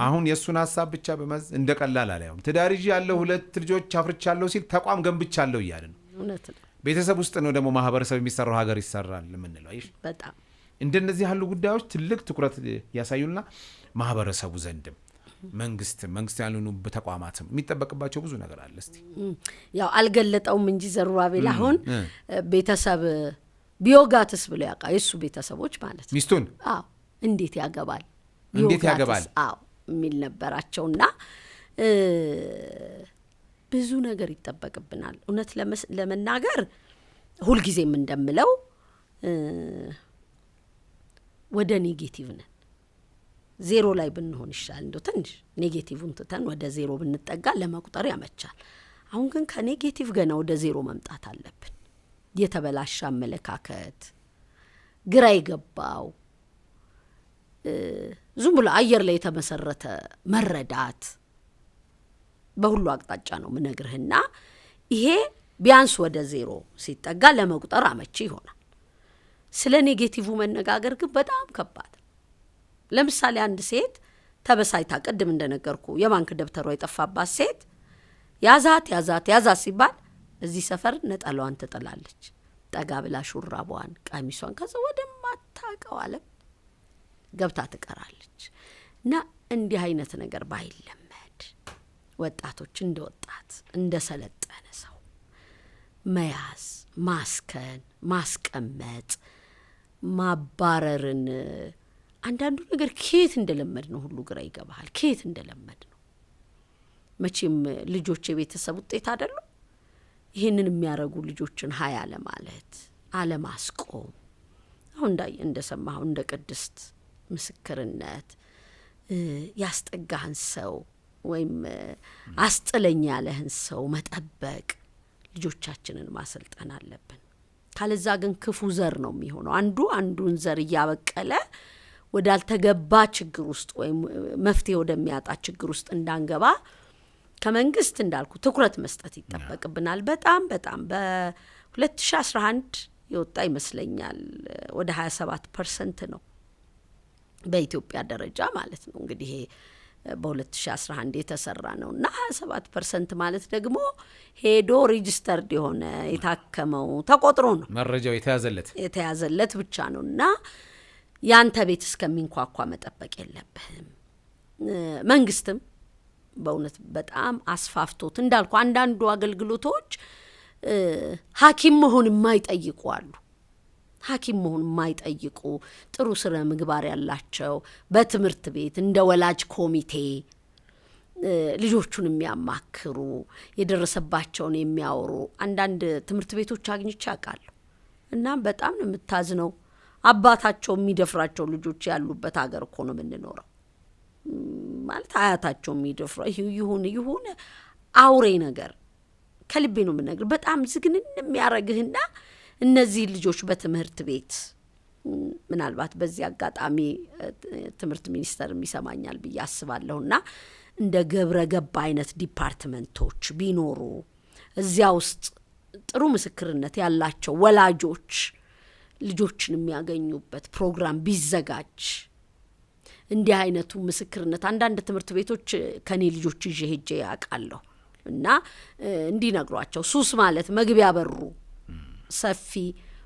አሁን የእሱን ሀሳብ ብቻ በመዝ እንደ ቀላል አላየውም። ትዳር ይዤ ያለው 2 ልጆች አፍርቻለሁ ሲል ተቋም ገንብቻለሁ እያለ ነው። እውነት ነው። ቤተሰብ ውስጥ ነው ደግሞ ማህበረሰብ የሚሰራው ሀገር ይሰራል የምንለው። አይሽ በጣም እንደነዚህ ያሉ ጉዳዮች ትልቅ ትኩረት ያሳዩና ማህበረሰቡ ዘንድም መንግስት ያሉኑ ተቋማትም የሚጠበቅባቸው ብዙ ነገር አለ። እስቲ ያው አልገለጠውም እንጂ ዘሩባቤል አሁን ቤተሰብ ቢዮጋትስ ብሎ ያውቃል። የሱ ቤተሰቦች ማለት ሚስቱን እንዴት ያገባል የሚል ነበራቸውና ብዙ ነገር ይጠበቅብናል። እውነት ለመናገር ሁልጊዜም እንደምለው ወደ ኔጌቲቭ ነን። 0 ላይ ብንሆን ይሻል። እንደው ትንሽ ኔጌቲቭን ትተን ወደ 0 ብንጠጋ ለመቁጠር ያመቻል። አሁን ግን ከኔጌቲቭ ገና ወደ 0 መምጣት አለብን። የተበላሸ አመለካከት፣ ግራ የገባው ዝም ብሎ አየር ላይ የተመሰረተ መረዳት በሁሉ አቅጣጫ ነው ምነግርህና ይሄ ቢያንስ ወደ 0 ሲጠጋ ለመቁጠር አመቺ ይሆናል። ስለ ኔጌቲቭ መነጋገር ግን በጣም ከባድ። ለምሳሌ አንድ ሴት ተበሳይታ ቅድም እንደነገርኩ የባንክ ደብተሯ የጠፋባት ሴት ያዛት ሲባል እዚህ ሰፈር ነጠላዋን ትጥላለች። ጠጋ ብላ ሹራቧን፣ ቀሚሷን ከዛ ወደ ማታውቀው ዓለም ገብታ ትቀራለች። እና እንዲህ አይነት ነገር ባይለመድ ወጣቶች እንደ ወጣት እንደ ሰለጠነ ሰው መያዝ፣ ማስከን፣ ማስቀመጥ፣ ማባረርን አንዳንዱ ነገር ከየት እንደለመድ ነው ሁሉ ግራ ይገባሃል። ከየት እንደለመድ ነው። መቼም ልጆች የቤተሰብ ውጤት አይደሉ። ይህንን የሚያረጉ ልጆችን ሀይ አለማለት፣ አለማስቆም አሁን እንደሰማኸው እንደ ቅድስት ምስክርነት ያስጠጋህን ሰው ወይም አስጥለኝ ያለህን ሰው መጠበቅ ልጆቻችንን ማሰልጠን አለብን። ካለዛ ግን ክፉ ዘር ነው የሚሆነው። አንዱን ዘር እያበቀለ ወዳልተገባ ችግር ውስጥ ወይም መፍትሄ ወደሚያጣ ችግር ውስጥ እንዳንገባ ከመንግስት እንዳልኩ ትኩረት መስጠት ይጠበቅብናል። በጣም በ2011 የወጣ ይመስለኛል ወደ 27% ነው በኢትዮጵያ ደረጃ ማለት ነው። እንግዲህ በ2011 የተሰራ ነው እና 27% ማለት ደግሞ ሄዶ ሬጂስተርድ የሆነ የታከመው ተቆጥሮ ነው መረጃው የተያዘለት ብቻ ነው። እና ያንተ ቤት እስከሚንኳኳ መጠበቅ የለብህም። መንግስትም በእውነት በጣም አስፋፍቶት እንዳልኩ አንዳንዱ አገልግሎቶች ሐኪም መሆን የማይጠይቁ አሉ። ሐኪም መሆን የማይጠይቁ ጥሩ ስነ ምግባር ያላቸው በትምህርት ቤት እንደ ወላጅ ኮሚቴ ልጆቹን የሚያማክሩ የደረሰባቸውን የሚያወሩ አንዳንድ ትምህርት ቤቶች አግኝቼ አውቃለሁ። እና በጣም ነው የምታዝነው። አባታቸው የሚደፍራቸው ልጆች ያሉበት ሀገር እኮ ነው የምንኖረው። ማለት አያታቸው የሚደፍራ ይሁን አውሬ ነገር ከልቤ ነው የምነግር። በጣም ዝግንን የሚያረግህና እነዚህ ልጆች በትምህርት ቤት ምናልባት በዚህ አጋጣሚ ትምህርት ሚኒስቴር የሚሰማኛል ብዬ አስባለሁና እንደ ገብረ ገባ አይነት ዲፓርትመንቶች ቢኖሩ እዚያ ውስጥ ጥሩ ምስክርነት ያላቸው ወላጆች ልጆችን የሚያገኙበት ፕሮግራም ቢዘጋጅ እንዲህ አይነቱ ምስክርነት አንዳንድ ትምህርት ቤቶች ከኔ ልጆች ይዤ ሄጄ ያውቃለሁ እና እንዲነግሯቸው ሱስ ማለት መግቢያ በሩ ሰፊ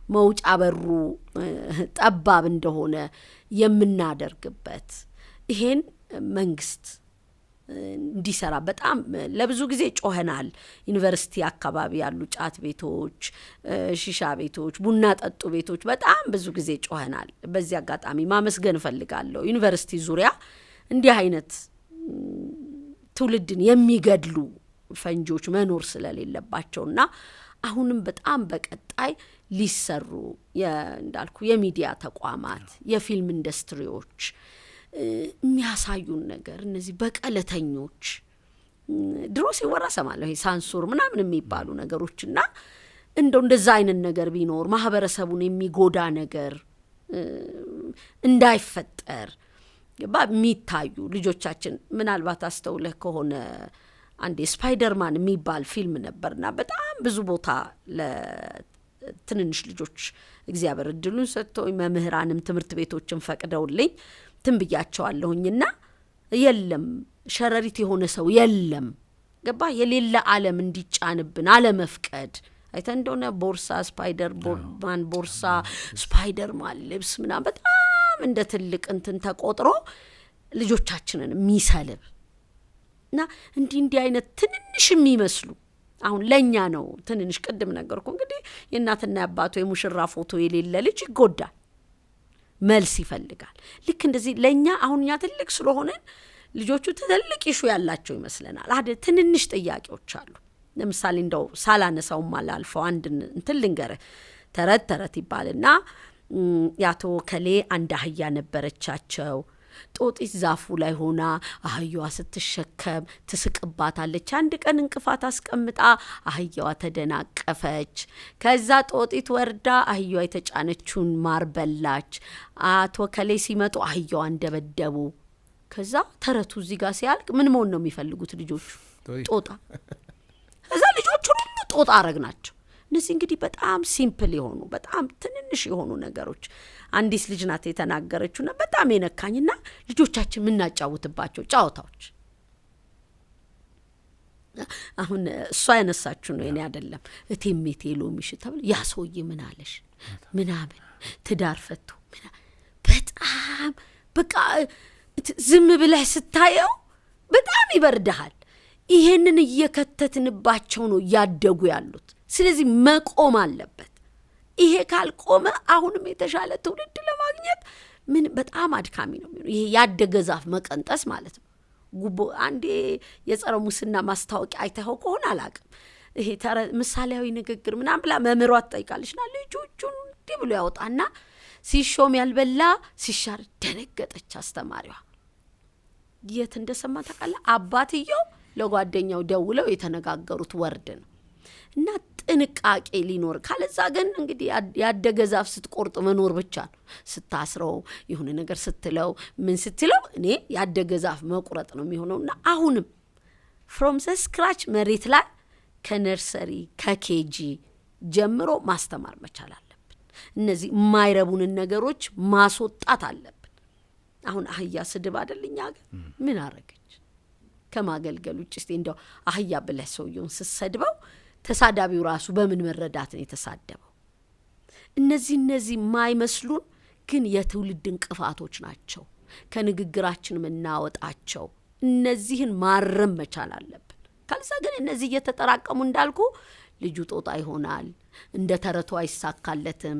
መውጫ በሩ ጠባብ እንደሆነ የምናደርግበት ይሄን መንግስት እንዲሰራ በጣም ለብዙ ጊዜ ጮኸናል። ዩኒቨርሲቲ አካባቢ ያሉ ጫት ቤቶች፣ ሺሻ ቤቶች፣ ቡና ጠጡ ቤቶች በጣም ብዙ ጊዜ ጮኸናል። በዚህ አጋጣሚ ማመስገን እፈልጋለሁ። ዩኒቨርሲቲ ዙሪያ እንዲህ አይነት ትውልድን የሚገድሉ ፈንጆች መኖር ስለሌለባቸውና አሁንም በጣም በቀጣይ ሊሰሩ እንዳልኩ የሚዲያ ተቋማት፣ የፊልም ኢንዱስትሪዎች የሚያሳዩን ነገር እነዚህ በቀለተኞች ድሮ ሲወራ ሰማለሁ ይሄ ሳንሱር ምናምን የሚባሉ ነገሮችና እንደዛ አይነት ነገር ቢኖር ማህበረሰቡን የሚጎዳ ነገር እንዳይፈጠር የሚታዩ ልጆቻችን ምናልባት አስተውለህ ከሆነ አንድ ስፓይደርማን የሚባል ፊልም ነበርና በጣም ብዙ ቦታ ለትንንሽ ልጆች እግዚአብሔር እድሉን ሰጥቶኝ መምህራንም ትምህርት ቤቶችን ፈቅደውልኝ ትንብያቸዋለሁኝና የለም ሸረሪት የሆነ ሰው የለም ገባ የሌለ ዓለም እንዲጫንብን አለመፍቀድ አይተህ እንደሆነ ቦርሳ ስፓይደርማን ቦርሳ ስፓይደርማን ልብስ ምናምን በጣም እንደ ትልቅ እንትን ተቆጥሮ ልጆቻችንን የሚሰልብ እና እንዲህ አይነት ትንንሽ የሚመስሉ አሁን ለኛ ነው ትንንሽ ቅድም ነገርኩ እንግዲህ የእናትና የአባቱ የሙሽራ ፎቶ የሌለ ልጅ ይጎዳል፣ መልስ ይፈልጋል። ልክ እንደዚህ ለኛ አሁን ያ ትልቅ ስለሆነ ልጆቹ ትልቅ ኢሹ ያላቸው ይመስለናል አይደል? ትንንሽ ጥያቄዎች አሉ። ለምሳሌ እንደው ሳላነሳው ማላልፈው አንድ እንትን ልንገርህ። ተረት ይባልና ያቶ ከሌ አንድ አህያ ነበረቻቸው። ጦጢት ዛፉ ላይ ሆና አህያዋ ስትሸከም ትስቅባታለች። አንድ ቀን እንቅፋት አስቀምጣ አህያዋ ተደናቀፈች። ከዛ ጦጢት ወርዳ አህያዋ የተጫነችውን ማር በላች። አቶ ከሌ ሲመጡ አህያዋ እንደበደቡ። ከዛ ተረቱ እዚህ ጋር ሲያልቅ ምን መሆን ነው የሚፈልጉት ልጆቹ? ጦጣ። ከዛ ልጆቹ ሁሉ ጦጣ አረግናቸው። እነዚህ እንግዲህ በጣም ሲምፕል የሆኑ በጣም ትንንሽ የሆኑ ነገሮች አንዲት ልጅ ናት የተናገረችውና በጣም የነካኝና ልጆቻችን የምናጫውትባቸው ጫወታዎች አሁን እሷ ያነሳችሁ ነው የኔ አይደለም። እቴሜቴ ሎሚሽ ተብሎ ያ ሰውዬ ምን አለሽ ምናምን ትዳር ፈቱ በጣም በቃ ዝም ብለህ ስታየው በጣም ይበርድሃል። ይሄንን እየከተትንባቸው ነው ያደጉ ያሉት። ስለዚህ መቆም አለበት። ይሄ ካልቆመ አሁንም የተሻለ ትውልድ ለማግኘት ምን በጣም አድካሚ ነው የሚሆነው። ይሄ ያደገ ዛፍ መቀንጠስ ማለት ነው። ጉቦ አንዴ የጸረ ሙስና ማስታወቂያ አይተኸው ከሆነ አላቅም፣ ይሄ ምሳሌያዊ ንግግር ምናምን ብላ መምህሯ ትጠይቃለችና ልጆቹን እንዲህ ብሎ ያወጣና ሲሾም ያልበላ ሲሻር ደነገጠች አስተማሪዋ። የት እንደሰማ ታውቃለህ? አባትየው ለጓደኛው ደውለው የተነጋገሩት ወርድ ነው። እና ጥንቃቄ ሊኖር ካለዛ ግን እንግዲህ ያደገ ዛፍ ስትቆርጥ መኖር ብቻ ነው። ስታስረው የሆነ ነገር ስትለው ምን ስትለው እኔ ያደገ ዛፍ መቁረጥ ነው የሚሆነውና አሁንም ፍሮም ዘ ስክራች መሬት ላይ ከነርሰሪ ከኬጂ ጀምሮ ማስተማር መቻል አለብን። እነዚህ የማይረቡንን ነገሮች ማስወጣት አለብን። አሁን አህያ ስድብ አይደልኛ ግን ምን አረገች ከማገልገል ውጭ? እስቲ እንደው አህያ ብለህ ሰውየውን ስትሰድበው ተሳዳቢው ራሱ በምን መረዳት ነው የተሳደበው? እነዚህ የማይመስሉን ግን የትውልድ እንቅፋቶች ናቸው። ከንግግራችን የምናወጣቸው እነዚህን ማረም መቻል አለብን። ካልዛ ግን እነዚህ እየተጠራቀሙ እንዳልኩ ልጁ ጦጣ ይሆናል፣ እንደ ተረቱ አይሳካለትም።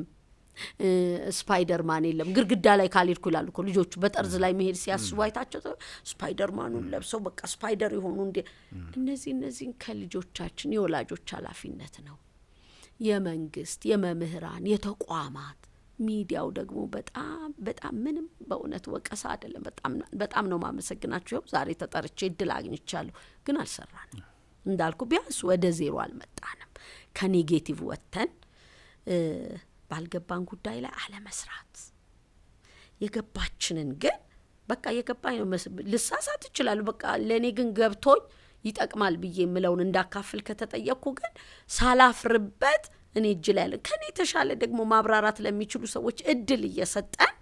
ስፓይደርማን የለም ግርግዳ ላይ ካልሄድኩ ይላሉ እኮ ልጆቹ በጠርዝ ላይ መሄድ ሲያስቡ አይታቸው ስፓይደርማኑን ለብሰው በቃ ስፓይደር ይሆኑ እንዴ። እነዚህን ከልጆቻችን የወላጆች ኃላፊነት ነው። የመንግስት፣ የመምህራን፣ የተቋማት ሚዲያው ደግሞ በጣም ምንም በእውነት ወቀሳ አይደለም። በጣም ነው ማመሰግናችሁ። ዛሬ ተጠርቼ እድል አግኝቻለሁ፣ ግን አልሰራንም። እንዳልኩ ቢያንስ ወደ ዜሮ አልመጣንም። ከኔጌቲቭ ወጥተን ባልገባን ጉዳይ ላይ አለመስራት፣ የገባችንን ግን በቃ የገባኝ ነው ልሳሳት ይችላል። በቃ ለኔ ግን ገብቶኝ ይጠቅማል ብዬ የምለውን እንዳካፍል ከተጠየቅኩ ግን ሳላፍርበት እኔ እጅ ላይ ያለ ከኔ ተሻለ ደግሞ ማብራራት ለሚችሉ ሰዎች እድል እየሰጠን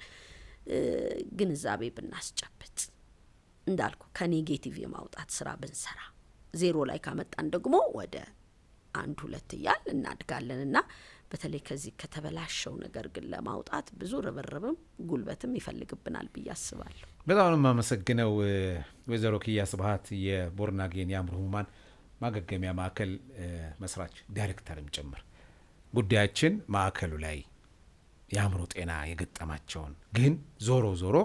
ግንዛቤ ብናስጨብጥ እንዳልኩ ከኔጌቲቭ የማውጣት ስራ ብንሰራ ዜሮ ላይ ካመጣን ደግሞ ወደ 1-2 እያል እናድጋለንና በተለይ ከዚህ ከተበላሸው ነገር ግን ለማውጣት ብዙ ርብርብም ጉልበትም ይፈልግብናል ብዬ አስባለሁ። በጣም ነው የማመሰግነው ወይዘሮ ኪያ ስብሐት የቦርናጌን የአእምሮ ህሙማን ማገገሚያ ማዕከል መስራች ዳይሬክተርም ጭምር። ጉዳያችን ማዕከሉ ላይ የአእምሮ ጤና የገጠማቸውን ግን ዞሮ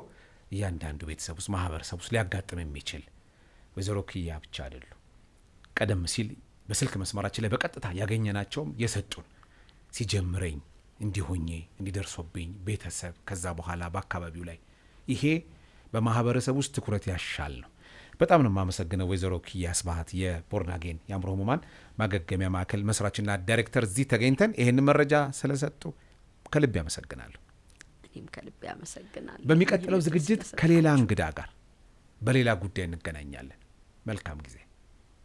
እያንዳንዱ ቤተሰብ ውስጥ ማህበረሰብ ውስጥ ሊያጋጥም የሚችል ወይዘሮ ኪያ ብቻ አይደሉ። ቀደም ሲል በስልክ መስመራችን ላይ በቀጥታ ያገኘናቸውም የሰጡን ሲጀምረኝ እንዲሆኜ እንዲደርሶብኝ ቤተሰብ ከዛ በኋላ በአካባቢው ላይ ይሄ በማህበረሰብ ውስጥ ትኩረት ያሻል ነው። በጣም ነው የማመሰግነው ወይዘሮ ኪያ ስብሐት የቦርናጌን የአእምሮ ህሙማን ማገገሚያ ማዕከል መስራችና ዳይሬክተር እዚህ ተገኝተን ይሄን መረጃ ስለሰጡ ከልብ ያመሰግናለሁ። እኔም ከልብ ያመሰግናለሁ። በሚቀጥለው ዝግጅት ከሌላ እንግዳ ጋር በሌላ ጉዳይ እንገናኛለን። መልካም ጊዜ።